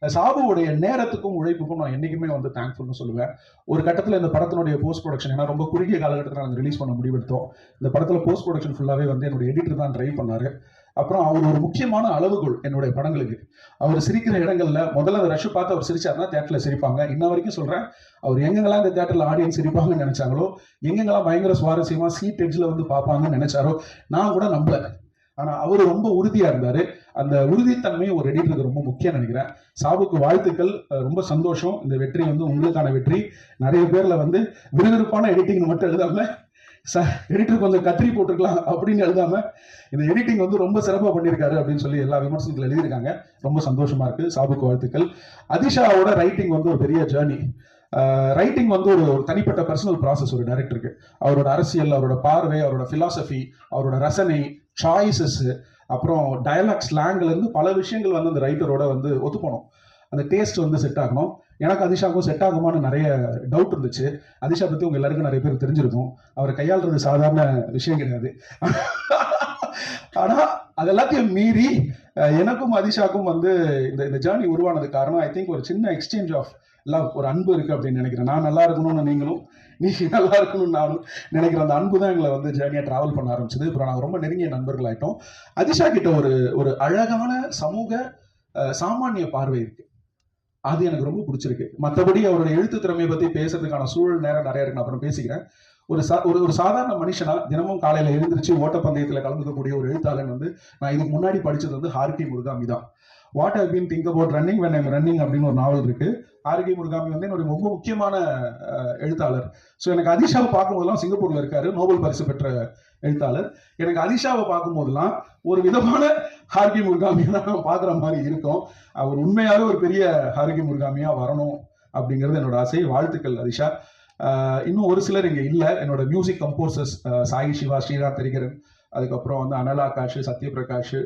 சாபுவோடைய நேரத்துக்கும் உழைப்புக்கும் நான் என்றைக்குமே தேங்க்ஃபுல்னு சொல்லுவேன். ஒரு கட்டத்தில் இந்த படத்தினுடைய போஸ்ட் ப்ரொடக்ஷன், ஏன்னா ரொம்ப குறுகிய காலகட்டத்தில் நாங்கள் ரிலீஸ் பண்ண முடிவெடுத்தோம். இந்த படத்தில் போஸ்ட் ப்ரொடக்ஷன் ஃபுல்லாகவே என்னுடைய எடிட்டர் தான் ட்ரைவ் பண்ணார். அப்புறம் அவர் ஒரு முக்கியமான அளவுகோல் என்னுடைய படங்களுக்கு. அவர் சிரிக்கிற இடங்கள்ல முதல்ல அந்த ரஷ் பார்த்து அவர் சிரிச்சாருன்னா தேட்டர்ல சிரிப்பாங்க. இன்ன வரைக்கும் சொல்றேன், அவர் எங்கெங்கெல்லாம் இந்த தேட்டர்ல ஆடியன்ஸ் சிரிப்பாங்கன்னு நினைச்சாங்களோ, எங்கெங்கெல்லாம் பயங்கர சுவாரஸ்யமா சீட் எட்ஜ்ல வந்து பார்ப்பாங்கன்னு நினைச்சாரோ, நான் கூட நம்பல. ஆனா அவரு ரொம்ப உறுதியா இருந்தாரு. அந்த உறுதித்தன்மை ஒரு எடிட்டருக்கு ரொம்ப முக்கியம் நினைக்கிறேன். சாபுக்கு வாழ்த்துக்கள், ரொம்ப சந்தோஷம். இந்த வெற்றி வந்து உங்களுக்கான வெற்றி. நிறைய பேர்ல வந்து விறுவிறுப்பான எடிட்டிங் மட்டும் எழுதாம எடிட்டர் கொஞ்சம் கத்திரி போட்டிருக்கலாம் அப்படின்னு எழுதாம இந்த எடிட்டிங் வந்து ரொம்ப சிறப்பாக பண்ணியிருக்காரு அப்படின்னு சொல்லி எல்லா விமர்சனத்தில் எழுதியிருக்காங்க. ரொம்ப சந்தோஷமா இருக்கு. சாபுக்கு வாழ்த்துக்கள். அதிஷாவோட ரைட்டிங் வந்து ஒரு பெரிய ஜேர்னி. ரைட்டிங் வந்து ஒரு தனிப்பட்ட பர்சனல் ப்ராசஸ் ஒரு டைரக்டருக்கு. அவரோட அரசியல், அவரோட பார்வை, அவரோட பிலாசபி, அவரோட ரசனை, சாய்ஸஸ், அப்புறம் டயலாக் ஸ்லாங்ல இருந்து பல விஷயங்கள் வந்து அந்த ரைட்டரோட வந்து ஒத்து போனோம். அந்த டேஸ்ட் வந்து செட் ஆகணும். எனக்கு அதிஷாவுக்கும் செட் ஆகுமான்னு நிறைய டவுட் இருந்துச்சு. அதிஷா பத்தி உங்க எல்லாருக்கும் நிறைய பேர் தெரிஞ்சிருக்கும். அவரை கையாளுறது சாதாரண விஷயம் கிடையாது. ஆனா அது எல்லாத்தையும் மீறி எனக்கும் அதிஷாக்கும் வந்து இந்த ஜேர்னி உருவானது காரணம் ஐ திங்க் ஒரு சின்ன எக்ஸ்சேஞ்ச் ஆஃப் லவ், ஒரு அன்பு இருக்கு அப்படின்னு நினைக்கிறேன். நான் நல்லா இருக்கணும்னு நீங்களும், நீங்க நல்லா இருக்கணும்னு நானும் நினைக்கிற அந்த அன்பு தான் எங்களை வந்து ஜேர்னியா டிராவல் பண்ண ஆரம்பிச்சது. அப்புறம் நாங்கள் ரொம்ப நெருங்கிய நண்பர்கள் ஆயிட்டோம். அதிஷா கிட்ட ஒரு அழகான சமூக சாமானிய பார்வை இருக்கு. அது எனக்கு ரொம்ப பிடிச்சிருக்கு. மற்றபடி அவருடைய எழுத்து திறமையை பத்தி பேசுறதுக்கான சூழல் நேரம் நிறைய இருக்கு. நான் அப்புறம் பேசிக்கிறேன். ஒரு சாதாரண மனுஷனா தினமும் காலையில எழுந்திருச்சு ஓட்டப்பந்தயத்துல கலந்துக்கக்கூடிய ஒரு எழுத்தாளன் வந்து நான் இதுக்கு முன்னாடி படிச்சது வந்து ஹாருகி முருகாமி தான். What I been think about running when I'm running அப்படின்னு ஒரு நாவல் இருக்கு. ஹாருகி முருகாமி வந்து என்னுடைய ரொம்ப முக்கியமான எழுத்தாளர். ஸோ எனக்கு அதிஷாவை பார்க்கும்போதெல்லாம், சிங்கப்பூர்ல இருக்காரு, நோபல் பரிசு பெற்ற எழுத்தாளர். எனக்கு அதிஷாவை பார்க்கும்போதெல்லாம் ஒரு விதமான ஹாருகி முருகாமியை நான் பார்க்குற மாதிரி இருக்கும். அவர் உண்மையாகவே ஒரு பெரிய ஹாருகி முருகாமியா வரணும் அப்படிங்கிறது என்னோட ஆசை. வாழ்த்துக்கள் அதிஷா. இன்னும் ஒரு சிலர் இங்கே இல்லை. என்னோட மியூசிக் கம்போசர்ஸ் சாய் சிவா, ஸ்ரீராம் தெரிகரன், அதுக்கப்புறம் வந்து அனல் ஆகாஷ், சத்யபிரகாஷ்,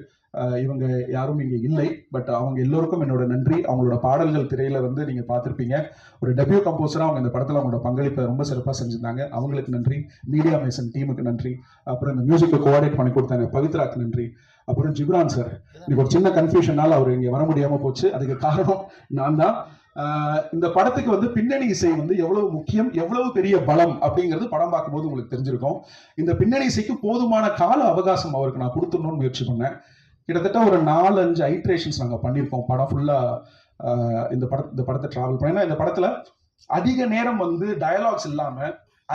இவங்க யாரும் இங்கே இல்லை. பட் அவங்க எல்லோருக்கும் என்னோட நன்றி. அவங்களோட பாடல்கள் திரையில வந்து நீங்க பார்த்துருப்பீங்க. ஒரு டெபியூ கம்போசரா அவங்க இந்த படத்துல அவங்களோட பங்களிப்பை ரொம்ப சிறப்பாக செஞ்சிருந்தாங்க. அவங்களுக்கு நன்றி. மீடியா மேசன் டீமுக்கு நன்றி. அப்புறம் இந்த மியூசிக்கை கோஆர்டினேட் பண்ணி கொடுத்தாங்க பவித்ராக்கு நன்றி. அப்புறம் ஜிப்ரான் சார், இன்னைக்கு ஒரு சின்ன கன்ஃபியூஷனால அவர் இங்கே வர முடியாம போச்சு. அதுக்கு காரணம் நான் தான். இந்த படத்துக்கு வந்து பின்னணி இசை வந்து எவ்வளவு முக்கியம், எவ்வளவு பெரிய பலம் அப்படிங்கிறது படம் பார்க்கும்போது உங்களுக்கு தெரிஞ்சிருக்கும். இந்த பின்னணி இசைக்கு போதுமான கால அவகாசம் அவருக்கு நான் கொடுத்துடணும்னு முயற்சி பண்ணேன். கிட்டத்தட்ட ஒரு 4-5 ஐட்ரேஷன்ஸ் நாங்கள் பண்ணியிருக்கோம். படம் ஃபுல்லா இந்த படத்தை டிராவல் பண்ண. ஏன்னா இந்த படத்துல அதிக நேரம் வந்து டயலாக்ஸ் இல்லாம,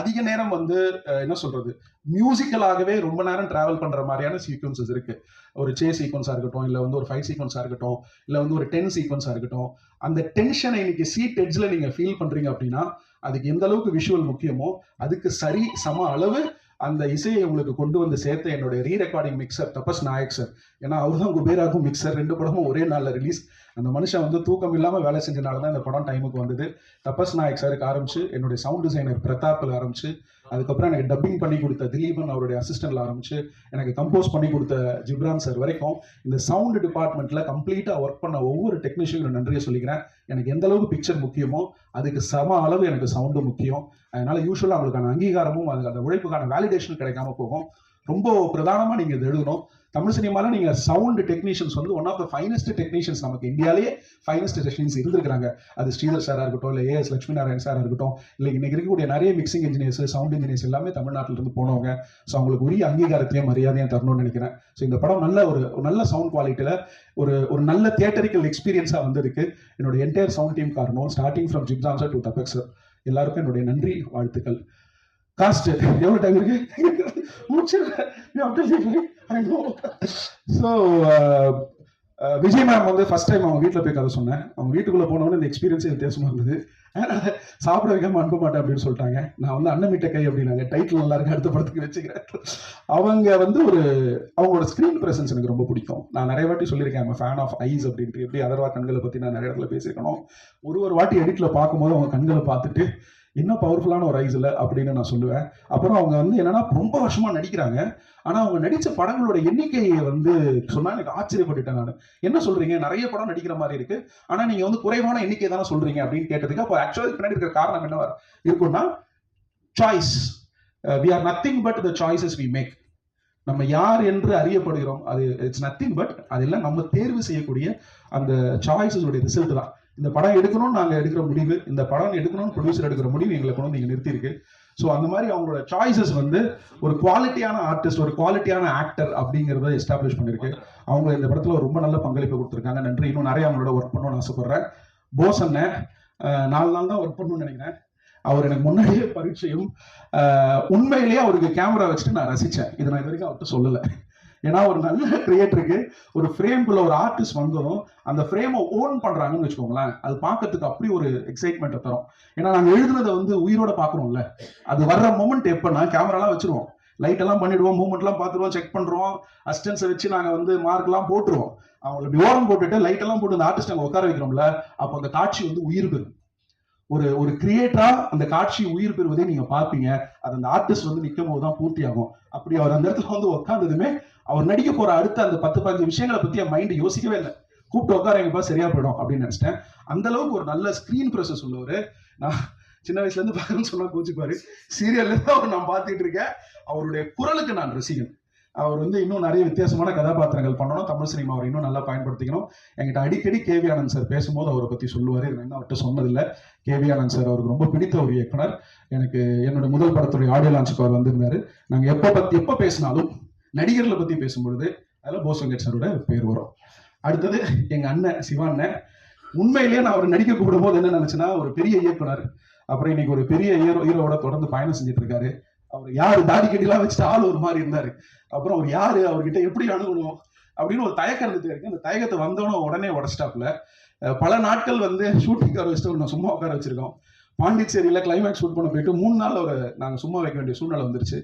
அதிக நேரம் வந்து என்ன சொல்றது, மியூசிக்கலாகவே ரொம்ப நேரம் டிராவல் பண்ற மாதிரியான சீக்வன்சஸ் இருக்கு. ஒரு சே சீக்வன்ஸா இருக்கட்டும், இல்ல வந்து ஒரு ஃபைட் சீக்வன்ஸா இருக்கட்டும், இல்ல வந்து ஒரு 10 சீக்வன்ஸா இருக்கட்டும். அந்த டென்ஷனை இன்னைக்கு சீட் எட்ஜ்ல நீங்க ஃபீல் பண்றீங்க அப்படின்னா அதுக்கு எந்த அளவுக்கு விஷுவல் முக்கியமோ அதுக்கு சரி சம அளவு அந்த இசையை உங்களுக்கு கொண்டு வந்து சேர்த்த என்னுடைய ரீ ரெக்கார்டிங் மிக்சர் தபஸ் நாயக் சார். ஏன்னா அவர் தான் குபேராக்கும் மிக்சர். 2 படமும் ஒரே நாளில் ரிலீஸ். அந்த மனுஷன் வந்து தூக்கம் இல்லாமல் வேலை செஞ்சனால தான் இந்த படம் டைமுக்கு வந்தது. தபஸ் நாயக் சாருக்கு ஆரம்பிச்சு, என்னுடைய சவுண்ட் டிசைனர் பிரதாப்பில் ஆரம்பிச்சு, அதுக்கப்புறம் எனக்கு டப்பிங் பண்ணி கொடுத்த திலீபன் அவருடைய அசிஸ்டன்ட்ல ஆரம்பிச்சு, எனக்கு கம்போஸ் பண்ணி கொடுத்த ஜிப்ரான் சார் வரைக்கும் இந்த சவுண்ட் டிபார்ட்மெண்ட்ல கம்ப்ளீட்டா ஒர்க் பண்ண ஒவ்வொரு டெக்னீஷியனும் நன்றியை சொல்லிக்கிறேன். எனக்கு எந்த அளவுக்கு பிக்சர் முக்கியமோ அதுக்கு சம அளவு எனக்கு சவுண்டு முக்கியம். அதனால யூஸ்வலா அவங்களுக்கான அங்கீகாரமும் அதுக்கு அந்த உழைப்புக்கான வேலிடேஷன் கிடைக்காம போகும். ரொம்ப பிரதானமா நீங்க இது எழுதணும். தமிழ் சினிமால நீங்க சவுண்ட் டெக்னீஷியன்ஸ் வந்து one of the finest technicians நமக்கு இந்தியாலேயே ஃபைனஸ்ட் டெக்னீஷியன்ஸ் இருந்திருக்காங்க. அது ஸ்ரீதர் சாரா இருக்கட்டும், இல்லை ஏஎஸ் லட்சுமி நாராயண் சாரா இருக்கட்டும், இல்லை இன்னைக்கு இருக்கக்கூடிய நிறைய மிக்சிங் இன்ஜினியர்ஸ், சவுண்ட் இன்ஜினியர்ஸ் எல்லாமே தமிழ்நாட்டில இருந்து போனவங்க. ஸோ அவங்களுக்கு உரிய அங்கீகாரத்தையும் மரியாதையும் தரணும்னு நினைக்கிறேன். ஸோ இந்த படம் நல்ல சவுண்ட் குவாலிட்டியில ஒரு நல்ல தியேட்டரிக்கல் எக்ஸ்பீரியன்ஸா வந்திருக்கு. என்னோட என்டையர் சவுண்ட் டீம் காரணம், starting from Ghibran sir to தபக் சார், எல்லாருக்கும் என்னுடைய நன்றி, வாழ்த்துக்கள். காஸ்ட் எவ்வளவு டைம் இருக்கு? ஸோ விஜய் மேம் வந்து ஃபர்ஸ்ட் டைம் அவங்க வீட்டில் போய் கதை சொன்னேன். அவங்க வீட்டுக்குள்ள போனவொன்னு இந்த எக்ஸ்பீரியன்ஸே வித்தியாசமா இருந்தது. சாப்பிட வைக்காம அனுப்ப மாட்டேன் அப்படின்னு சொல்லிட்டாங்க. நான் வந்து அன்னமிட்ட கை அப்படின்னாங்க. டைட்டில் நல்லா இருக்கு, அடுத்த படத்துக்கு வச்சுக்கிறேன். அவங்க வந்து அவங்களோட ஸ்கிரீன் பிரசன்ஸ் எனக்கு ரொம்ப பிடிக்கும். நான் நிறைய வாட்டி சொல்லியிருக்கேன், ஃபேன் ஆஃப் ஐஸ் அப்படின்ட்டு. எப்படி அதர்வா கண்களை பத்தி நான் நிறைய இடத்துல பேசியிருக்கணும். ஒரு வாட்டி எடிட்ல பார்க்கும்போது அவங்க கண்களை பார்த்துட்டு இன்னும் பவர்ஃபுல்லான ஒரு ஐஸ் இல்லை அப்படின்னு நான் சொல்லுவேன். அப்புறம் அவங்க வந்து என்னன்னா ரொம்ப வருஷமா நடிக்கிறாங்க. ஆனா அவங்க நடிச்ச படங்களோட எண்ணிக்கையை வந்து சொன்னா எனக்கு ஆச்சரியப்பட்டுட்டேன். நான் என்ன சொல்றீங்க, நிறைய படம் நடிக்கிற மாதிரி இருக்கு, ஆனா நீங்க வந்து குறைவான எண்ணிக்கை தானே சொல்றீங்க அப்படின்னு கேட்டதுக்கு, அப்போ ஆக்சுவலா பின்னாடி இருக்கிற காரணம் என்ன இருக்கும்னா, choice. We are nothing but the choices we make. நம்ம யார் என்று அறியப்படுகிறோம், அது இட்ஸ் நத்திங் பட் அதெல்லாம் நம்ம தேர்வு செய்யக்கூடிய அந்த சாய்ஸஸ் உடைய ரிசல்ட் தான். இந்த படம் எடுக்கணும்னு நாங்கள் எடுக்கிற முடிவு, இந்த படம் எடுக்கணும்னு ப்ரொடியூசர் எடுக்கிற முடிவு எங்களை கொண்டு வந்து இங்கே நிறுத்தியிருக்கு. ஸோ அந்த மாதிரி அவங்களோட சாய்ஸஸ் வந்து ஒரு குவாலிட்டியான ஆர்டிஸ்ட், ஒரு குவாலிட்டியான ஆக்டர் அப்படிங்கிறத எஸ்டாப்ளிஷ் பண்ணியிருக்கு. அவங்க இந்த படத்தில் ரொம்ப நல்ல பங்களிப்பு கொடுத்துருக்காங்க. நன்றி. இன்னும் நிறைய அவங்களோட ஒர்க் பண்ணணும்னு ஆசைப்படுறேன். போஸ் அண்ணன் 4 நாள் தான் ஒர்க் பண்ணணும்னு நினைக்கிறேன். அவர் எனக்கு முன்னாடியே பரிச்சயம். உண்மையிலேயே அவருக்கு கேமரா வச்சுட்டு நான் ரசித்தேன். இதை நான் இது வரைக்கும் அவர்கிட்ட சொல்லலை. ஏன்னா ஒரு நல்ல கிரியேட்டருக்கு ஒரு ஃப்ரேம்குள்ள ஒரு ஆர்டிஸ்ட் வந்ததும் அந்த ஃப்ரேமை ஓன் பண்றாங்கன்னு வச்சுக்கோங்களேன், அது பார்க்கறதுக்கு அப்படி ஒரு எக்ஸைட்மெண்ட்டை தரும். ஏன்னா நாங்கள் எழுதுனதை வந்து உயிரோட பார்க்குறோம்ல, அது வர்ற மூமெண்ட் எப்போன்னா கேமராலாம் வச்சிருவோம், லைட் எல்லாம் பண்ணிடுவோம், மூமெண்ட்லாம் பார்த்துருவோம், செக் பண்ணுறோம், அசிஸ்டன்ஸை வச்சு நாங்கள் வந்து மார்க்லாம் போட்டுருவோம். அவங்களை இப்படி ஓரம் போட்டுட்டு லைட் எல்லாம் போட்டு அந்த ஆர்டிஸ்ட் அங்கே உட்கார வைக்கிறோம்ல, அப்போ அந்த காட்சி வந்து உயிர் பெறும். ஒரு கிரியேட்டரா அந்த காட்சி உயிர் பெறுவதை நீங்க பார்ப்பீங்க. அது அந்த ஆர்டிஸ்ட் வந்து நிற்கும் போது தான் பூர்த்தி ஆகும். அப்படி அவர் அந்த இடத்துல வந்து உட்கார்ந்ததுமே அவர் நடிக்க போற அடுத்த அந்த 10-15 விஷயங்களை பத்தி என் மைண்ட் யோசிக்கவே இல்லை. கூப்பிட்டு உட்கார எங்கப்பா சரியா போயிடும் அப்படின்னு நினைச்சிட்டேன். அந்த அளவுக்கு ஒரு நல்ல ஸ்கிரீன் ப்ரெசஸ் உள்ளவர். நான் சின்ன வயசுல இருந்து பார்க்கணும்னு சொன்னா கோச்சிப்பாரு. சீரியல்ல தான் அவர் நான் பார்த்துட்டு இருக்கேன். அவருடைய குரலுக்கு நான் ரசிகன். அவர் வந்து இன்னும் நிறைய வித்தியாசமான கதாபாத்திரங்கள் பண்ணணும். தமிழ் சினிமா அவர் இன்னும் நல்லா பயன்படுத்திக்கணும். என்கிட்ட அடிக்கடி கேவி ஆனந்த் சார் பேசும்போது அவரை பத்தி சொல்லுவாரு. நான் இன்னும் அவர்கிட்ட சொன்னதில்லை. கேவி ஆனந்த் சார் அவருக்கு ரொம்ப பிடித்த ஒரு இயக்குனர். எனக்கு என்னோட முதல் படத்துடைய ஆடியோ லான்ச்சுக்கு அவர் வந்திருந்தாரு. நாங்க எப்ப பேசினாலும் நடிகர்களை பத்தி பேசும்பொழுது அதில் போஸ் வெங்கட் சாரோட பேர் வரும். அடுத்தது எங்க அண்ணன் சிவா அண்ணன். உண்மையிலேயே நான் அவர் நடிக்க கூப்பிடும் போது என்ன நினைச்சுன்னா, ஒரு பெரிய இயக்குனர், அப்புறம் இன்னைக்கு ஒரு பெரிய ஹீரோவோட தொடர்ந்து பயணம் செஞ்சுட்டு இருக்காரு. அவர் யாரு, தாடி கட்டிலாம் வச்சுட்டு ஆள் ஒரு மாதிரி இருந்தாரு. அப்புறம் அவர் யாரு, அவர்கிட்ட எப்படி அணுகணும் அப்படின்னு ஒரு தயக்கம் இருந்துட்டு இருக்கு. அந்த தயக்கத்தை வந்தோன்னு உடனே உடச்சிட்டாப்புல. பல நாட்கள் வந்து ஷூட்டிங் உட்கார வச்சுட்டு நான் சும்மா உட்கார வச்சிருக்கோம். பாண்டிச்சேரியில கிளைமேக்ஸ் ஷூட் பண்ண போயிட்டு 3 நாள் அவரை நாங்கள் சும்மா வைக்க வேண்டிய சூழ்நிலை வந்துருச்சு.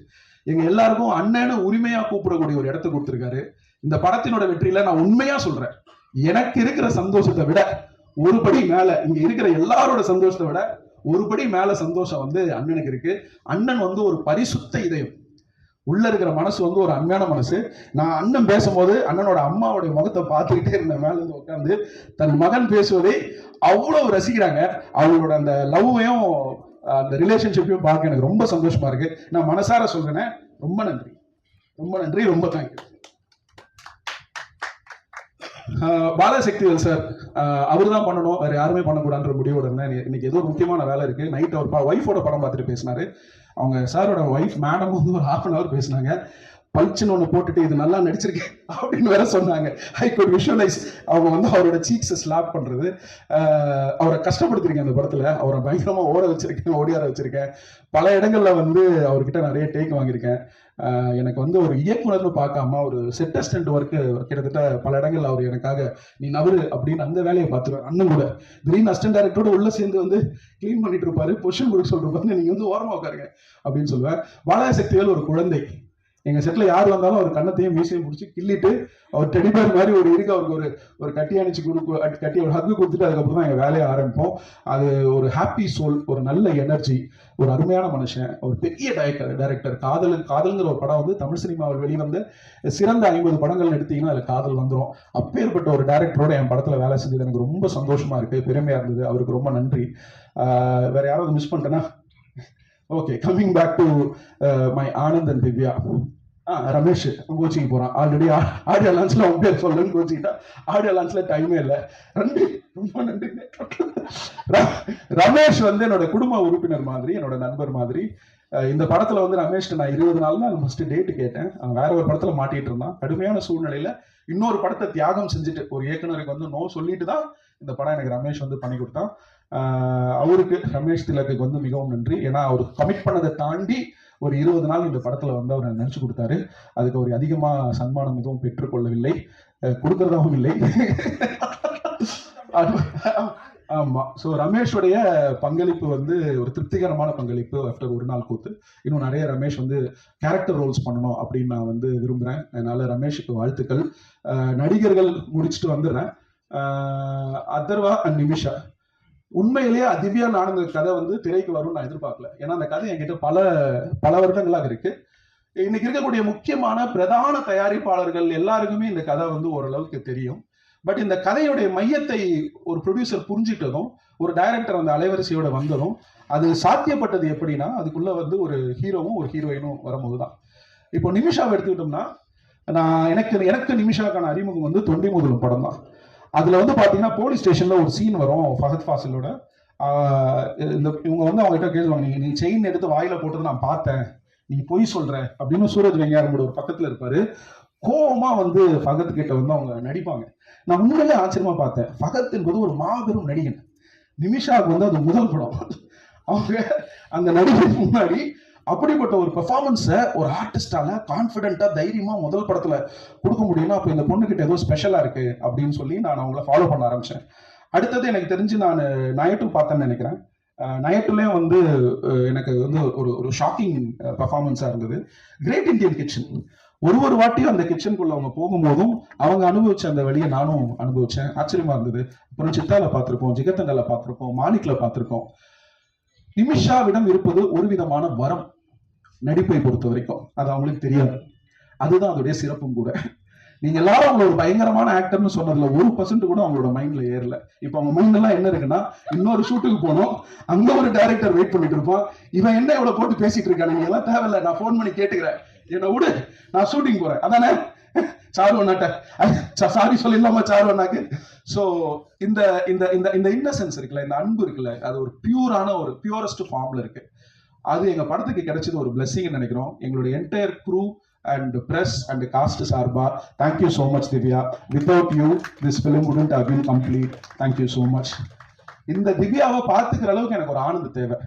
எங்க எல்லாருக்கும் அண்ணன்னு உரிமையா கூப்பிடக்கூடிய ஒரு இடத்தை கொடுத்துருக்காரு. இந்த படத்தினோட வெற்றியில நான் உண்மையா சொல்றேன், எனக்கு இருக்கிற சந்தோஷத்தை விட ஒரு படி மேல, இங்க இருக்கிற எல்லாரோட சந்தோஷத்தை விட ஒரு படி மேல சந்தோஷம் வந்து அண்ணனுக்கு இருக்கு. அண்ணன் வந்து ஒரு பரிசுத்த இதயம், உள்ள இருக்கிற மனசு வந்து ஒரு அன்மையான மனசு. நான் அண்ணன் பேசும்போது அண்ணனோட அம்மாவுடைய முகத்தை பார்த்துக்கிட்டே இருந்தேன். மேல இருந்து உட்காந்து தன் மகன் பேசுவதை அவ்வளவு ரசிக்கிறாங்க. அவங்களோட அந்த லவ்வையும் அந்த ரிலேஷன்ஷிப்பையும் பார்க்க எனக்கு ரொம்ப சந்தோஷமா இருக்கு. நான் மனசார சொல்றேன், ரொம்ப நன்றி, ரொம்ப நன்றி, ரொம்ப தேங்க்யூ. பாலசக்திவேல் சார், அவர் தான் பண்ணணும், வேற யாருமே பண்ணக்கூடாதுன்ற முடிவோட இருந்தேன். இன்னைக்கு ஏதோ முக்கியமான வேலை இருக்கு. நைட் அவர் ஒய்ஃபோட படம் பார்த்துட்டு பேசினாரு. அவங்க சாரோட ஒய்ஃப் மேடம் வந்து ஒரு 1/2 hour பேசினாங்க. பல்ச்சுன்னு ஒன்று போட்டுட்டு இது நல்லா நடிச்சிருக்கேன் அப்படின்னு வேற சொன்னாங்க. ஐ குட் விஷுவலைஸ் அவங்க வந்து அவரோட சீக்ஸை ஸ்லாப் பண்றது. அவரை கஷ்டப்படுத்திருக்கேன் அந்த படத்துல. அவரை பயங்கரமா ஓடியார வச்சிருக்கேன். பல இடங்கள்ல வந்து அவர்கிட்ட நிறைய டேக் வாங்கியிருக்கேன். எனக்கு வந்து ஒரு இயக்குனர்னு பார்க்காம ஒரு செட் அசிஸ்டன்ட் ஒர்க்கு கிட்டத்தட்ட பல இடங்கள்ல அவர் எனக்காக நீ நவரு அப்படின்னு அந்த வேலையை பார்த்துருவார். அண்ணன் கூட திடீர்னு அசிஸ்டன்ட் டைரக்டரோட உள்ள சேர்ந்து வந்து கிளீன் பண்ணிட்டு இருப்பாரு, பொசிஷன் கொடுக்க சொல்லிருப்பாரு, நீங்க வந்து ஓரமா உட்காருங்க அப்படின்னு சொல்லுவேன். பாலசக்திவேல் ஒரு குழந்தை. எங்க செட்ல யார் வந்தாலும் அவர் கண்ணத்தையும் மீசையும் பிடிச்சி கிள்ளிட்டு அவர் டெடிபேர் மாதிரி ஒரு இருக்கு அவருக்கு ஒரு கட்டி அணிச்சு கட்டி ஒரு ஹக்கு கொடுத்துட்டு அதுக்கப்புறம் தான் எங்க வேலையை ஆரம்பிப்போம். அது ஒரு ஹாப்பி சோல், ஒரு நல்ல எனர்ஜி, ஒரு அருமையான மனுஷன், ஒரு பெரிய டைரக்டர். காதல்ங்கிற ஒரு படம் வந்து தமிழ் சினிமாவில் வெளிவந்த சிறந்த 50 படங்கள் எடுத்தீங்கன்னா அதுல காதல் வந்துடும். அப்பேற்பட்ட ஒரு டைரக்டரோட என் படத்துல வேலை செஞ்சது எனக்கு ரொம்ப சந்தோஷமா இருக்கு, பெருமையா இருந்தது. அவருக்கு ரொம்ப நன்றி. வேற யாராவது மிஸ் பண்ணிட்டேன்னா okay. Coming back to my Anand and Divya. Ramesh coaching போறான். ஆல்ரெடி ஆடியோ லான்ச்ல அவன் பேர் சொல்லணும்னு கோச்சிக்கிட்டா. ஆடியோ லான்ச்ல டைமே இல்லை. நன்றி, ரொம்ப நன்றி. ரமேஷ் வந்து என்னோட குடும்ப உறுப்பினர் மாதிரி, என்னோட நண்பர் மாதிரி. இந்த படத்துல வந்து ரமேஷ் நான் 20 நாள் தான் ஃபர்ஸ்ட் டேட் கேட்டேன். அவன் வேற ஒரு படத்துல மாட்டிட்டு இருந்தான். கடுமையான சூழ்நிலையில இன்னொரு படத்தை தியாகம் செஞ்சுட்டு ஒரு இயக்குனருக்கு வந்து நோ சொல்லிட்டு தான் இந்த படம் எனக்கு ரமேஷ் வந்து பண்ணி கொடுத்தான். அவருக்கு ரமேஷ் திலக்கு வந்து மிகவும் நன்றி. ஏன்னா அவர் கமிட் பண்ணதை தாண்டி ஒரு 20 நாள் இந்த படத்துல வந்து அவர் நினைச்சு கொடுத்தாரு. அதுக்கு அவர் அதிகமா சன்மானம் எதுவும் பெற்றுக்கொள்ளவில்லை, கொடுக்கறதாகவும் இல்லை. ஆமா. ஸோ ரமேஷோடைய பங்களிப்பு வந்து ஒரு திருப்திகரமான பங்களிப்பு. ஆஃப்டர் ஒரு நாள் கூத்து இன்னும் நிறைய ரமேஷ் வந்து கேரக்டர் ரோல்ஸ் பண்ணணும் அப்படின்னு நான் வந்து விரும்புகிறேன். அதனால ரமேஷுக்கு வாழ்த்துக்கள். நடிகர்கள் முடிச்சுட்டு வந்துடுறேன். அதர்வா அண்ட் நிமிஷா, உண்மையிலேயே திவ்யா ஆனந்த கதை வந்து திரைக்கு வரும்னு நான் எதிர்பார்க்கல. ஏன்னா அந்த கதை என்கிட்ட பல வருடங்களாக இருக்கு. இன்னைக்கு இருக்கக்கூடிய முக்கியமான பிரதான தயாரிப்பாளர்கள் எல்லாருக்குமே இந்த கதை வந்து ஓரளவுக்கு தெரியும். பட் இந்த கதையுடைய மையத்தை ஒரு ப்ரொடியூசர் புரிஞ்சுட்டதும், ஒரு டைரக்டர் அந்த அலைவரிசையோட வந்ததும், அது சாத்தியப்பட்டது எப்படின்னா அதுக்குள்ள வந்து ஒரு ஹீரோவும் ஒரு ஹீரோயினும் வரும்போது தான். இப்போ நிமிஷாவை எடுத்துக்கிட்டோம்னா, எனக்கு நிமிஷாக்கான அறிமுகம் வந்து தொண்டி முதலும் படம் தான். அதுல வந்து பாத்தீங்கன்னா போலீஸ் ஸ்டேஷன்ல ஒரு சீன் வரும் ஃபஹத் ஃபாசிலோட. இந்த இவங்க வந்து அவங்ககிட்ட கேள்வாங்க, நீ செயின் எடுத்து வாயில போட்டது நான் பார்த்தேன், நீ பொய் சொல்ற அப்படின்னு சூரஜ் வெங்காயமோட ஒரு பக்கத்துல இருப்பாரு. கோவமா வந்து ஃபகத் கிட்ட வந்து அவங்க நடிப்பாங்க. நான் உண்மையிலே ஆச்சரியமா பார்த்தேன். ஃபகத் என்பது ஒரு மாபெரும் நடிகன். நிமிஷாவுக்கு வந்து அது முதல் படம். அவங்க அந்த நடிகருக்கு முன்னாடி அப்படிப்பட்ட ஒரு பெர்ஃபார்மன்ஸை ஒரு ஆர்டிஸ்டால கான்ஃபிடென்ட்டா தைரியமா முதல் படத்துல கொடுக்க முடியும்னா அப்போ இந்த பொண்ணுகிட்ட ஏதோ ஸ்பெஷலா இருக்கு அப்படின்னு சொல்லி நான் அவங்கள ஃபாலோ பண்ண ஆரம்பிச்சேன். அடுத்தது எனக்கு தெரிஞ்சு நான் நயட்டு பார்த்தேன்னு நினைக்கிறேன். நயட்டுலேயும் வந்து எனக்கு வந்து ஒரு ஷாக்கிங் பெர்ஃபார்மன்ஸாக இருந்தது. கிரேட் இந்தியன் கிச்சன், ஒரு வாட்டியும் அந்த கிச்சனுக்குள்ள அவங்க போகும்போதும் அவங்க அனுபவிச்ச அந்த வழியை நானும் அனுபவிச்சேன். ஆச்சரியமா இருந்தது. அப்புறம் சித்தால பார்த்திருக்கோம், ஜிகத்தண்டல பார்த்திருக்கோம், மாணிக்ல பார்த்திருக்கோம். நிமிஷாவிடம் இருப்பது ஒரு விதமான வரம், நடிப்பை பொறுத்த வரைக்கும் அது அவங்களுக்கு தெரியாது. அதுதான் அதோடைய சிறப்பும் கூட. நீங்க எல்லாரும் அவங்கள ஒரு பயங்கரமான ஆக்டர்னு சொன்னதுல 1% கூட அவங்களோட மைண்ட்ல ஏறல. இப்ப அவங்க மைண்ட் எல்லாம் என்ன இருக்குன்னா, இன்னொரு ஷூட்டுக்கு போனோம், அங்க ஒரு டைரக்டர் வெயிட் பண்ணிட்டு இருப்பான், இவன் என்ன இவ்வளவு போட்டு பேசிட்டு இருக்காங்க, நீங்க எல்லாம் தேவையில்ல, நான் போன் பண்ணி கேட்டுக்கிறேன், என்ன விடு, நான் ஷூட்டிங் போறேன், அதானே சாரு அண்ணாட்ட சாரி சொல்லிடலாமா சாரு அண்ணாக்கு. ஸோ இந்த இந்த இந்த இந்த இன்னசென்ஸ் இருக்குல்ல, இந்த அன்பு இருக்குல்ல, அது ஒரு பியூரான ஒரு பியூரஸ்ட் ஃபார்ம்ல இருக்கு. அது எங்க படத்துக்கு கிடைச்சது ஒரு பிளெஸிங் நினைக்கிறோம். எங்களுடைய entire crew and press and cast sarba, thank you so much Divya, without you this film wouldn't have been complete, thank you so much. இந்த திவ்யாவை பார்த்துக்கிற அளவுக்கு எனக்கு ஒரு ஆனந்த தேவை.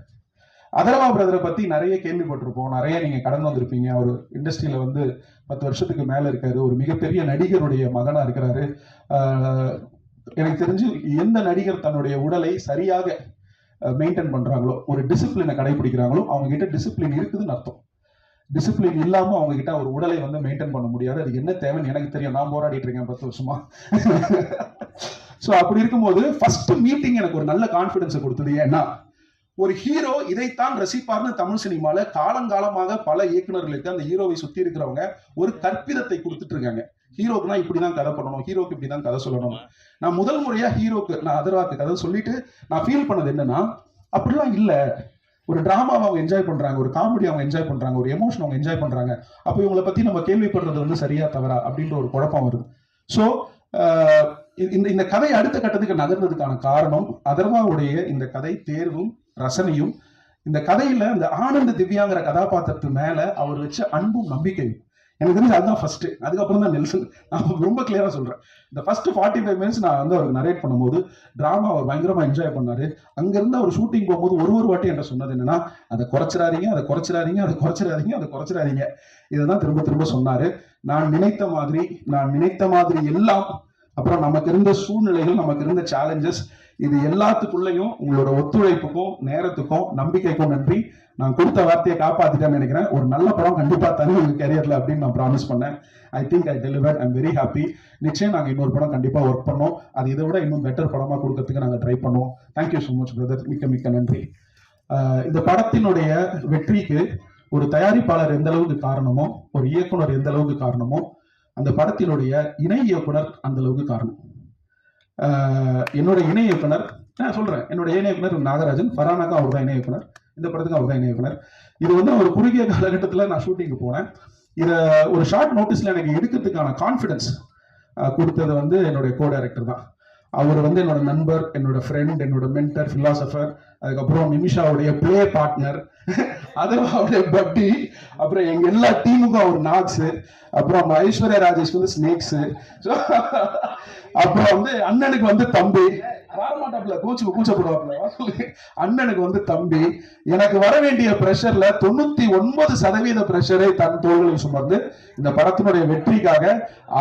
அதர்வா பிரதரை பத்தி நிறைய கேள்விப்பட்டிருப்போம், நிறைய நீங்க கடந்து வந்திருப்பீங்க. அவர் இண்டஸ்ட்ரியில வந்து 10 வருஷத்துக்கு மேல இருக்காரு, ஒரு மிகப்பெரிய நடிகருடைய மகனா இருக்கிறாரு. எனக்கு தெரிஞ்சு எந்த நடிகர் தன்னுடைய உடலை சரியாக மெயின்டைன் பண்றாங்களோ, ஒரு டிசிப்ளினை கடைபிடிக்கிறாங்களோ, அவங்க கிட்ட டிசிப்ளின் இருக்குதுன்னு அர்த்தம். டிசிப்ளின் இல்லாம அவங்க கிட்ட ஒரு உடலை வந்து மெயின்டைன் பண்ண முடியாது. அது என்ன தேவைன்னு எனக்கு தெரியும், நான் போராடிட்டு இருக்கேன் 10 வருஷமா. ஸோ அப்படி இருக்கும்போது ஃபர்ஸ்ட் மீட்டிங் எனக்கு ஒரு நல்ல கான்ஃபிடன்ஸை கொடுத்தது. ஏன்னா ஒரு ஹீரோ இதைத்தான் ரசிப்பார்னு தமிழ் சினிமால காலங்காலமாக பல இயக்குநர்களுக்கு அந்த ஹீரோவை சுத்தி இருக்கிறவங்க ஒரு கற்பிதத்தை கொடுத்துட்டு இருக்காங்க. ஹீரோக்குனா இப்படிதான் கதை பண்ணணும், ஹீரோக்கு இப்படிதான் கதை சொல்லணும். நான் முதல் முறையா ஹீரோக்கு, நான் அதர்வாக்கு கதை சொல்லிட்டு நான் ஃபீல் பண்ணது என்னன்னா, அப்படிலாம் இல்ல. ஒரு டிராமாவை அவங்க என்ஜாய் பண்றாங்க, ஒரு காமெடி அவங்க என்ஜாய் பண்றாங்க, ஒரு எமோஷன் அவங்க என்ஜாய் பண்றாங்க. அப்போ இவங்களை பத்தி நம்ம கேள்விப்படுறது வந்து சரியா தவறா அப்படின்ற ஒரு குழப்பம் வருது. ஸோ இந்த கதை அடுத்த கட்டத்துக்கு நகர்ந்ததுக்கான காரணம் அதர்வாவுடைய இந்த கதை தேர்வும் ரசனையும், இந்த கதையில அந்த ஆனந்த திவ்யாங்கிற கதாபாத்திரத்து மேல அவர் வச்ச அன்பும் நம்பிக்கையும். எனக்கு தெரிஞ்சு அதுதான் ஃபர்ஸ்ட். அதுக்கப்புறம் தான் நெல்சன். நான் ரொம்ப கிளியரா சொல்றேன், இந்த ஃபர்ஸ்ட் 45 மினிட்ஸ் நான் வந்து அவருக்கு நரேட் பண்ணும்போது டிராமா அவர் பயங்கரமா என்ஜாய் பண்ணாரு. அங்கிருந்து அவர் ஷூட்டிங் போகும்போது ஒரு வாட்டி என்கிட்ட சொன்னது என்னன்னா, அதை குறைச்சிடாதீங்க, அதை குறைச்சிடாதீங்க, அதை குறைச்சிடாதீங்க, அதை குறைச்சிடாதீங்க. இதைதான் திரும்ப சொன்னாரு. நான் நினைத்த மாதிரி எல்லாம், அப்புறம் நமக்கு இருந்த சூழ்நிலைகள், நமக்கு இருந்த சேலஞ்சஸ், இது எல்லாத்துக்குள்ளேயும் உங்களோட ஒத்துழைப்புக்கும் நேரத்துக்கும் நம்பிக்கைக்கும் நன்றி. நான் கொடுத்த வார்த்தையை காப்பாத்திட்டேன்னு நினைக்கிறேன். ஒரு நல்ல படம் கண்டிப்பா தனி உங்க கேரியர்ல அப்படின்னு நான் ப்ராமிஸ் பண்ணேன். I think I delivered. I am very happy. நிச்சயம் நாங்கள் இன்னொரு படம் கண்டிப்பா ஒர்க் பண்ணோம். அது இதை விட இன்னும் பெட்டர் படமா கொடுக்கறதுக்கு நாங்கள் ட்ரை பண்ணுவோம். தேங்க்யூ ஸோ மச் பிரதர், மிக்க நன்றி. இந்த படத்தினுடைய வெற்றிக்கு ஒரு தயாரிப்பாளர் எந்த அளவுக்கு காரணமோ, ஒரு இயக்குனர் எந்த அளவுக்கு காரணமோ, அந்த படத்தினுடைய இணை இயக்குனர் அந்த அளவுக்கு காரணம். என்னோட இணை இயக்குனர், நான் சொல்றேன், என்னோட இணை இயக்குனர் நாகராஜன். ஃபரானாக்கு அவர் தான் இணை இயக்குனர், இந்த படத்துக்கு அவர் தான் இணை இயக்குனர். இது வந்து ஒரு குறுகிய காலகட்டத்தில் நான் ஷூட்டிங்கு போனேன். இதை ஒரு ஷார்ட் நோட்டீஸ்ல எனக்கு எடுக்கிறதுக்கான கான்ஃபிடன்ஸ் கொடுத்தது வந்து என்னுடைய கோ டைரக்டர் தான். அவர் வந்து என்னோட நண்பர், என்னோட ஃப்ரெண்ட், என்னோட மென்டர், பிலாசபர், அதுக்கப்புறம் நிமிஷாவுடைய பிளே பார்ட்னர், அதர்வாவுடைய பட்டி, அப்புறம் எங்க எல்லா டீமுக்கும் அவர் நாக்ஸ், அப்புறம் ஐஸ்வர்யா ராஜேஷ் வந்து ஸ்னேக்ஸ், அப்புறம் வந்து அண்ணனுக்கு வந்து தம்பி, வரமாட்டாப்ல கூச்சப்படுவாப்ல, அண்ணனுக்கு வந்து தம்பி. எனக்கு வர வேண்டிய பிரஷர்ல 99% பிரஷரை தன் தோள்களில் சுமந்து இந்த படத்தினுடைய வெற்றிக்காக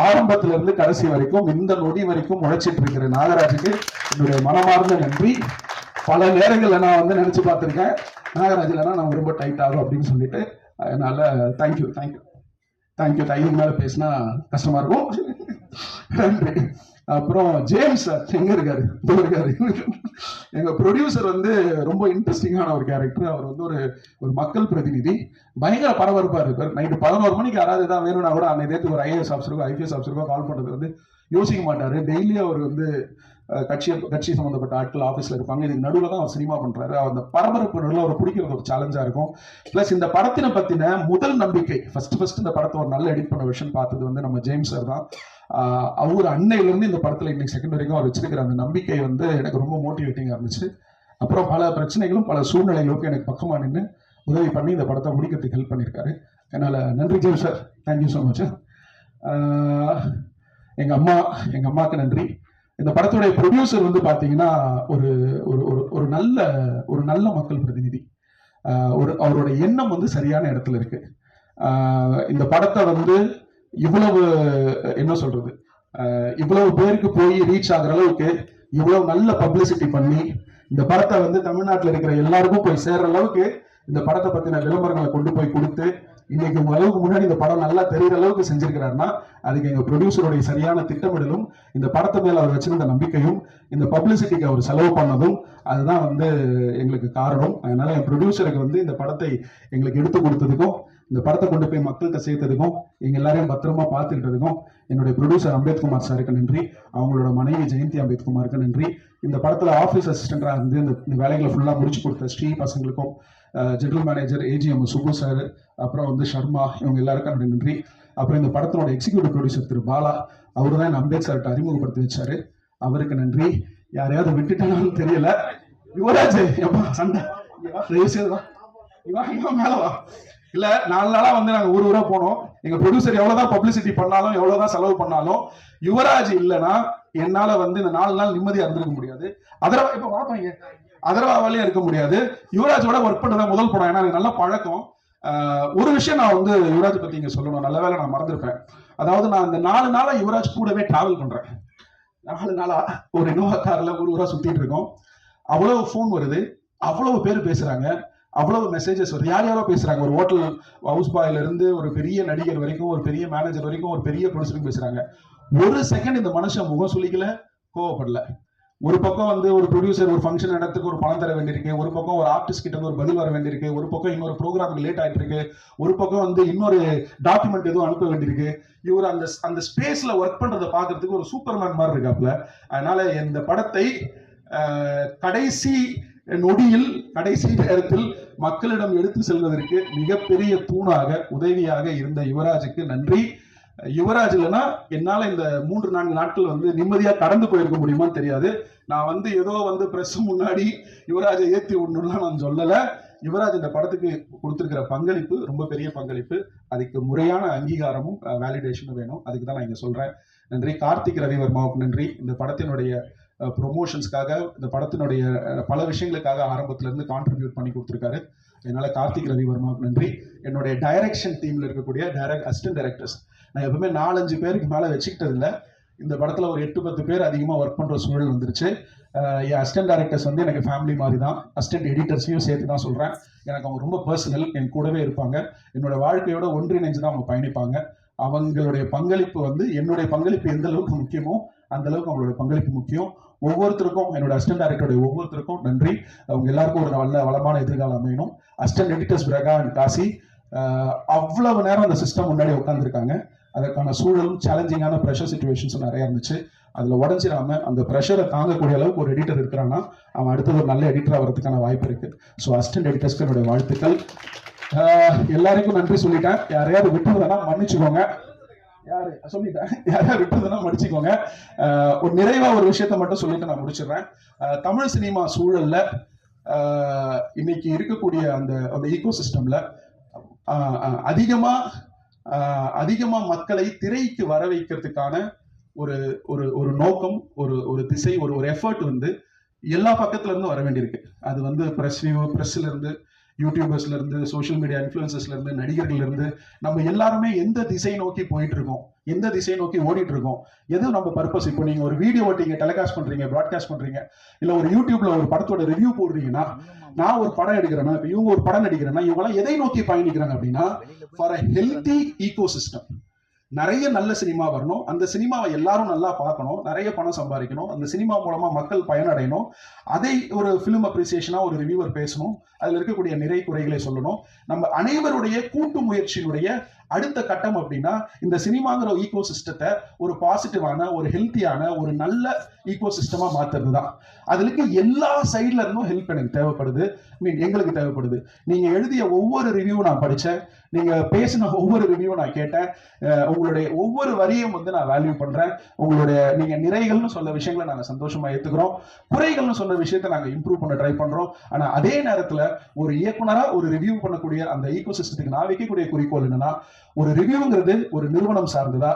ஆரம்பத்தில இருந்து கடைசி வரைக்கும், இந்த நொடி வரைக்கும் உழைச்சிட்டு இருக்கிற நாகராஜுக்கு என்னுடைய மனமார்ந்த நன்றி. பல நேரங்கள்ல நான் வந்து நினைச்சு பார்த்திருக்கேன், நாகராஜ் இல்லைன்னா நான் ரொம்ப டைட் ஆகும் அப்படின்னு சொல்லிட்டு. அதனால தேங்க்யூ. இதுக்கு மேல பேசினா கஷ்டமா இருக்கும். நன்றி. அப்புறம் ஜேம்ஸ் எங்க இருக்காரு, எங்க ப்ரொடியூசர் வந்து ரொம்ப இன்ட்ரெஸ்டிங்கான ஒரு கேரக்டர். அவர் வந்து ஒரு மக்கள் பிரதிநிதி, பயங்கர பரபரப்பா இருப்பார். நைட்டு 11 மணிக்கு யாராவது ஏதாவது வேணும்னா கூட அன்னை நேரத்துக்கு ஒரு IAS ஆஃபீஸருக்கோ IPS ஆஃபீஸருக்கோ கால் பண்றது வந்து யோசிக்க மாட்டாரு. டெய்லி அவர் வந்து கட்சி சம்பந்தப்பட்ட ஆட்கள் ஆஃபீஸ்ல இருப்பாங்க. இதுக்கு நடுவில் தான் அவர் சினிமா பண்றாரு. அந்த பரபரப்பு நடுவில் அவர் பிடிக்கிறது ஒரு சேலஞ்சா இருக்கும். பிளஸ் இந்த படத்தினை பத்தின முதல் நம்பிக்கை, ஃபர்ஸ்ட் இந்த படத்தை ஒரு நல்ல எடிட் பண்ண விஷயம் பார்த்தது வந்து நம்ம ஜேம்ஸ் சார் தான். அவர் அன்னையிலிருந்து இந்த படத்துல இன்னைக்கு செகண்ட் வரைக்கும் அவர் வச்சிருக்கிற அந்த நம்பிக்கை வந்து எனக்கு ரொம்ப மோட்டிவேட்டிங்கா இருந்துச்சு. அப்புறம் பல பிரச்சனைகளும் பல சூழ்நிலைகளுக்கும் எனக்கு பக்கமாக நின்று உதவி பண்ணி இந்த படத்தை முடிக்கிறதுக்கு ஹெல்ப் பண்ணியிருக்காரு. அதனால் நன்றி ஜெயம் சார், தேங்க்யூ ஸோ மச். எங்கள் அம்மாவுக்கு நன்றி. இந்த படத்துடைய ப்ரொடியூசர் வந்து பார்த்தீங்கன்னா ஒரு ஒரு நல்ல மக்கள் பிரதிநிதி. அவரோட எண்ணம் வந்து சரியான இடத்துல இருக்கு. இந்த படத்தை வந்து இவ்வளவு என்ன சொல்றது, இவ்வளவு பேருக்கு போய் ரீச் ஆகுற அளவுக்கு இவ்வளவு நல்ல பப்ளிசிட்டி பண்ணி இந்த படத்தை வந்து தமிழ்நாட்டில் இருக்கிற எல்லாருக்கும் போய் சேர்ற அளவுக்கு இந்த படத்தை பத்தின விளம்பரங்களை கொண்டு போய் கொடுத்து இன்னைக்கு உங்க அளவுக்கு முன்னாடி இந்த படம் நல்லா தெரிகிற அளவுக்கு செஞ்சிருக்கிறாருன்னா அதுக்கு எங்க ப்ரொடியூசருடைய சரியான திட்டமிடலும் இந்த படத்தை மேல அவர் வச்சிருந்த நம்பிக்கையும் இந்த பப்ளிசிட்டிக்கு அவர் செலவு பண்ணதும் அதுதான் வந்து எங்களுக்கு காரணம். அதனால என் ப்ரொடியூசருக்கு வந்து இந்த படத்தை எங்களுக்கு எடுத்து கொடுத்ததுக்கும் இந்த படத்தை கொண்டு போய் மக்கள்கிட்ட சேர்த்ததுக்கும் எங்க எல்லாரையும் பத்திரமா பார்த்துக்கிட்டதுக்கும் என்னுடைய ப்ரொடியூசர் அம்பேத்குமார் சாருக்கு நன்றி, அவங்களோட மனைவி ஜெயந்தி அம்பேத்குமாருக்கு நன்றி. இந்த படத்துல ஆஃபீஸ் அசிஸ்டண்டா இருந்து இந்த வேலைகளை ஃபுல்லா முடிச்சு கொடுத்த ஸ்ரீ பசங்களுக்கும், general manager AGM Sukhu sir, அப்புறம் வந்து ஷர்மா, இவங்க எல்லாருக்கும் என்னுடைய நன்றி. அப்புறம் இந்த படத்தினோட எக்ஸிக்யூட்டிவ் ப்ரொடியூசர் திரு பாலா, அவரு தான் என் அம்பேத் சார்கிட்ட அறிமுகப்படுத்தி வச்சாரு, அவருக்கு நன்றி. யாரையாவது விட்டுட்டாலும் தெரியல. யுவராஜ் எப்பா சண்டை மேலவா இல்ல, 4 நாளா வந்து நாங்க ஊரா போனோம். எங்க ப்ரொடியூசர் எவ்வளவுதான் பப்ளிசிட்டி பண்ணாலும் எவ்வளவுதான் செலவு பண்ணாலும் யுவராஜ் இல்லைன்னா என்னால வந்து இந்த 4 நாள் நிம்மதியா இருந்திருக்க முடியாது. அதரவா இப்ப வாப்பாங்க அதரவாவாலே இருக்க முடியாது. யுவராஜோட ஒர்க் பண்றதா முதல் படம், ஏன்னா எனக்கு நல்ல பழக்கம். ஒரு விஷயம் நான் வந்து யுவராஜ் பத்தி இங்க சொல்லணும், நல்ல வேலை நான் மறந்துருப்பேன். அதாவது நான் இந்த 4 நாளா யுவராஜ் கூடவே டிராவல் பண்றேன். 4 நாளா ஒரு இனோவா கார்ல ஊரா சுத்திட்டு இருக்கோம். அவ்வளவு போன் வருது, அவ்வளவு பேர் பேசுறாங்க, அவ்வளவு மெசேஜஸ் வருது, யார் யாரோ பேசுறாங்க. ஒரு ஹோட்டல் ஹவுஸ் பாயில இருந்து ஒரு பெரிய நடிகர் வரைக்கும், ஒரு பெரிய மேனேஜர் வரைக்கும், ஒரு பெரிய ப்ரொடியூசர் பேசுறாங்க. ஒரு செகண்ட் இந்த மனுஷன் முகம் சொல்லிக்கல, கோவப்படல. ஒரு பக்கம் வந்து ஒரு ப்ரொடியூசர் ஒரு ஃபங்க்ஷன் இடத்துக்கு ஒரு பணம் தர வேண்டியிருக்கு, ஒரு பக்கம் ஒரு ஆர்டிஸ்ட் கிட்ட ஒரு பதில் வர வேண்டியிருக்கு, ஒரு பக்கம் இன்னொரு ப்ரோக்ராமுக்கு லேட் ஆயிட்டு இருக்கு, ஒரு பக்கம் வந்து இன்னொரு டாக்குமெண்ட் எதுவும் அனுப்ப வேண்டியிருக்கு. இவர் அந்த ஸ்பேஸ்ல ஒர்க் பண்றதை பாக்குறதுக்கு ஒரு சூப்பர்மேன் மாதிரி இருக்காப்ல. அதனால இந்த படத்தை கடைசி நொடியில் கடைசி நேரத்தில் மக்களிடம் எடுத்து செல்வதற்கு மிகப்பெரிய தூணாக உதவியாக இருந்த யுவராஜுக்கு நன்றி. யுவராஜ் இல்லைன்னா என்னால இந்த 3-4 நாட்கள் வந்து நிம்மதியா கடந்து போயிருக்க முடியுமான்னு தெரியாது. நான் வந்து ஏதோ வந்து பிரஸ் முன்னாடி யுவராஜை ஏத்தி விடணும்லாம் நான் சொல்லல. யுவராஜ் இந்த படத்துக்கு கொடுத்திருக்கிற பங்களிப்பு ரொம்ப பெரிய பங்களிப்பு. அதுக்கு முறையான அங்கீகாரமும் வேலிடேஷனும் வேணும். அதுக்கு தான் நான் இங்க சொல்றேன். நன்றி. கார்த்திக் ரவிவர்மாவுக்கு நன்றி. இந்த படத்தினுடைய ப்ரொமோஷன்ஸ்க்காக, இந்த படத்தினுடைய பல விஷயங்களுக்காக ஆரம்பத்துல இருந்து கான்ட்ரிபியூட் பண்ணி கொடுத்திருக்காரு. அதனால கார்த்திக் ரவிவர்மாவுக்கு நன்றி. என்னுடைய டைரக்ஷன் டீம்ல இருக்கக்கூடிய அசிஸ்டன்ட் டைரக்டர்ஸ், நான் எப்பவுமே 4-5 பேருக்கு மேல வச்சுக்கிட்டது இல்லை. இந்த படத்துல ஒரு 8-10 பேர் அதிகமா ஒர்க் பண்ற சூழல் வந்துருச்சு. என் அசிஸ்டன்ட் டைரக்டர்ஸ் வந்து எனக்கு ஃபேமிலி மாதிரி தான். அசிஸ்டன்ட் எடிட்டர்ஸையும் சேர்த்து தான் சொல்றேன். எனக்கு அவங்க ரொம்ப பர்சனல், என் கூடவே இருப்பாங்க. என்னோட வாழ்க்கையோட ஒன்றிணைஞ்சு தான் அவங்க பயணிப்பாங்க. அவங்களுடைய பங்களிப்பு வந்து என்னுடைய பங்களிப்பு எந்த அளவுக்கு முக்கியமோ அந்த அளவுக்கு அவங்களுடைய பங்களிப்பு முக்கியம். ஒவ்வொருத்தருக்கும், என்னோட அசிஸ்டன்ட் டைரக்டருடைய ஒவ்வொருத்தருக்கும் நன்றி. அவங்க எல்லாருக்கும் ஒரு நல்ல வளமான எதிர்காலம் அமையணும். அசிஸ்டன்ட் எடிட்டர்ஸ் பிரகா அண்ட் காசி அவ்வளவு நேரம் அந்த சிஸ்டம் முன்னாடி உட்காந்துருக்காங்க. அதற்கான சூழலும் சேலஞ்சிங்கான ப்ரெஷர் சிச்சுவேஷன்ஸும் நிறைய இருந்துச்சு. அதுல உடஞ்சிடாம அந்த ப்ரெஷரை தாங்கக்கூடிய அளவுக்கு ஒரு எடிட்டர் இருக்கிறான்னா அவன் அடுத்தது ஒரு நல்ல எடிட்டரா வரதுக்கான வாய்ப்பு இருக்கு. ஸோ அசிஸ்டன்ட் எடிட்டர்ஸ்க்கு என்னுடைய வாழ்த்துக்கள். எல்லாருக்கும் நன்றி சொல்லிட்டேன். யாரையாவது விட்டுறதுனா மன்னிச்சுக்கோங்க. யாரையாவது விட்டுறதுனா மன்னிச்சுக்கோங்க. ஒரு நிறைவா ஒரு விஷயத்த மட்டும் சொல்லிட்டு நான் முடிச்சிடுறேன். தமிழ் சினிமா சூழல்ல இன்னைக்கு இருக்கக்கூடிய அந்த ஈகோ சிஸ்டம்ல அதிகமா மக்களை திரைக்கு வர வைக்கிறதுக்கான ஒரு நோக்கம், ஒரு திசை, ஒரு எஃபர்ட் வந்து எல்லா பக்கத்துல இருந்து வர வேண்டியிருக்கு. அது வந்து பிரஸ்ல இருந்து, யூடியூபர்ஸ்ல இருந்து, சோசியல் மீடியா இன்ஃபுளுசர்ஸ்ல இருந்து, நடிகர்கள் இருந்து, நம்ம எல்லாருமே எந்த திசை நோக்கி போயிட்டு இருக்கோம், எந்த திசை நோக்கி ஓடிட்டு இருக்கோம், எது நம்ம பர்பஸ். இப்போ நீங்க ஒரு வீடியோ ஓட்டிங்க, டெலிகாஸ்ட் பண்றீங்க, பிராட்காஸ்ட் பண்றீங்க, இல்ல ஒரு யூடியூப்ல ஒரு படத்தோட ரிவ்யூ போடுறீங்கன்னா, நான் ஒரு படம் எடுக்கிறேன்னா, இப்ப இவங்க ஒரு படம் நடிக்கிறேன்னா, இவங்க எதை நோக்கி பயணிக்கிறாங்க அப்படின்னா, for a healthy ecosystem. நிறைய நல்ல சினிமா வரணும், அந்த சினிமாவை எல்லாரும் நல்லா பார்க்கணும், நிறைய பணம் சம்பாதிக்கணும், அந்த சினிமா மூலமா மக்கள் பயனடையணும், அதை ஒரு ஃபிலிம் அப்ரிசியேஷனா ஒரு ரிவ்யூவர் பேசணும், அதுல இருக்கக்கூடிய நிறை குறைகளை சொல்லணும். நம்ம அனைவருடைய கூட்டு முயற்சியினுடைய அடுத்த கட்டம் அப்படின்னா இந்த சினிமாங்கிற ஈகோ சிஸ்டத்தை ஒரு பாசிட்டிவான, ஒரு ஹெல்த்தியான, ஒரு நல்ல ஈகோ சிஸ்டமா மாத்துறது தான். அதுக்கு எல்லா சைட்ல இருந்தும் ஹெல்ப் எனக்கு தேவைப்படுது, எங்களுக்கு தேவைப்படுது. நீங்க எழுதிய ஒவ்வொரு ரிவ்யூ நான் படிச்சேன். நீங்க பேசின ஒவ்வொரு ரிவ்யூவும் நான் கேட்டேன். உங்களுடைய ஒவ்வொரு வரியும் வந்து நான் வேல்யூ பண்றேன். உங்களுடைய நீங்க நிறைகள்னு சொன்ன விஷயங்களை நாங்க சந்தோஷமா ஏத்துக்கிறோம். குறைகள்னு சொன்ன விஷயத்தை நாங்க இம்ப்ரூவ் பண்ண ட்ரை பண்றோம். ஆனா அதே நேரத்துல ஒரு இயக்குனரா ஒரு ரிவ்யூ பண்ணக்கூடிய அந்த ஈகோ சிஸ்டத்துக்கு நான் வைக்கக்கூடிய குறிக்கோள் என்னன்னா, ஒரு ரிவ்யூங்கிறது ஒரு நிறுவனம் சார்ந்ததா,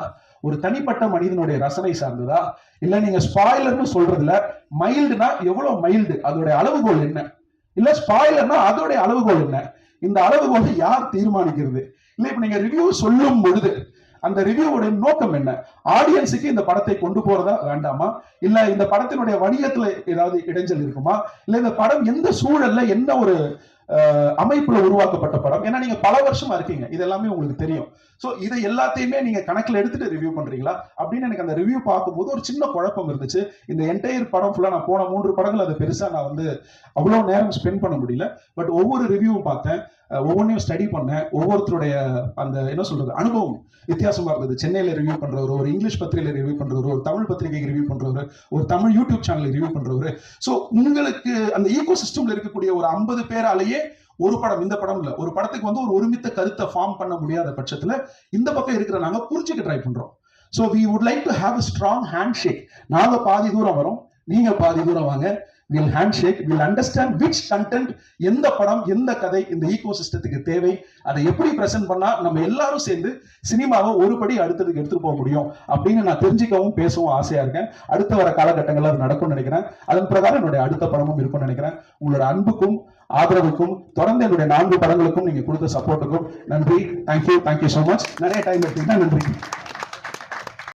ஒரு தனிப்பட்ட மனிதனுடைய ரசனை சார்ந்ததா, இல்ல நீங்க ஸ்பாயிலர்னு சொல்றதுல மைல்டுனா எவ்வளவு மைல்டு, அதோட அளவுகோல் என்ன, இல்ல ஸ்பாயிலர்னா அதோட அளவுகோல் என்ன, இந்த அளவுகோல் யார் தீர்மானிக்கிறது? இல்ல இப்ப நீங்க ரிவ்யூ சொல்லும் பொழுது அந்த ரிவ்யூவோட நோக்கம் என்ன? ஆடியன்ஸுக்கு இந்த படத்தை கொண்டு போறதா வேண்டாமா, இல்ல இந்த படத்தினுடைய வணிகத்துல ஏதாவது இடைஞ்சல் இருக்குமா, இல்ல இந்த படம் எந்த சூழல்ல என்ன ஒரு அமைப்புல உருவாக்கப்பட்ட படம், ஏன்னா நீங்க பல வருஷமா இருக்கீங்க, இது எல்லாமே உங்களுக்கு தெரியும். சோ இதை எல்லாத்தையுமே நீங்க கணக்குல எடுத்துட்டு ரிவ்யூ பண்றீங்களா அப்படின்னு எனக்கு அந்த ரிவ்யூ பார்க்கும்போது ஒரு சின்ன குழப்பம் இருந்துச்சு. இந்த என்டையர் படம் ஃபுல்லா நான் போன 3 படங்கள் அதை பெருசா நான் வந்து அவ்வளவு நேரம் ஸ்பெண்ட் பண்ண முடியல. பட் ஒவ்வொரு ரிவ்யூவும் பார்த்தேன், ஒவ்வொன்றையும் ஸ்டடி பண்ணேன். ஒவ்வொருத்தருடைய அந்த என்ன சொல்றது அனுபவம் வித்தியாசமா இருந்தது. சென்னையில ரிவ்யூ பண்றவர், ஒரு இங்கிலீஷ் பத்திரிகையில ரிவ்யூ பண்றவர், ஒரு தமிழ் பத்திரிகைக்கு ரிவ்யூ பண்றவர், ஒரு தமிழ் யூடியூப் சேனல் ரிவ்யூ பண்றவர். சோ உங்களுக்கு அந்த ஈகோ சிஸ்டம்ல இருக்கக்கூடிய ஒரு 50 பேராலேயே ஒரு படம், இந்த படம் இல்ல, ஒரு படத்துக்கு வந்து ஒரு ஒருமித்த கருத்தை ஃபார்ம் பண்ண முடியாத பட்சத்துல இந்த பக்கம் இருக்கிற நாங்க புரிஞ்சுக்க ட்ரை பண்றோம். So we would like to have a strong handshake. நாங்க பாதி தூரம் வரோம், நீங்க பாதி தூரம் வாங்க. Will handshake, will understand which content, எந்த படம் எந்த கதை இந்த ஈகோ சிஸ்டத்துக்கு தேவை, அதை எப்படி பிரசன்ட் பண்ணா நம்ம எல்லாரும் சேர்ந்து சினிமாவை ஒரு படி அடுத்ததுக்கு எடுத்துட்டு போக முடியும் அப்படின்னு நான் தெரிஞ்சுக்கவும் பேசவும் ஆசையா இருக்கேன். அடுத்த வர காலகட்டங்கள்ல அது நடக்கும்னு நினைக்கிறேன். அதன் பிரகாரம் என்னுடைய அடுத்த படமும் இருக்கும்னு நினைக்கிறேன். உங்களோட அன்புக்கும் ஆதரவுக்கும் தொடர்ந்து என்னுடைய 4 படங்களுக்கும் நீங்க கொடுத்த சப்போர்ட்டுக்கும் நன்றி. Thank you so much. நிறைய டைம் எடுத்தீங்கன்னா நன்றி.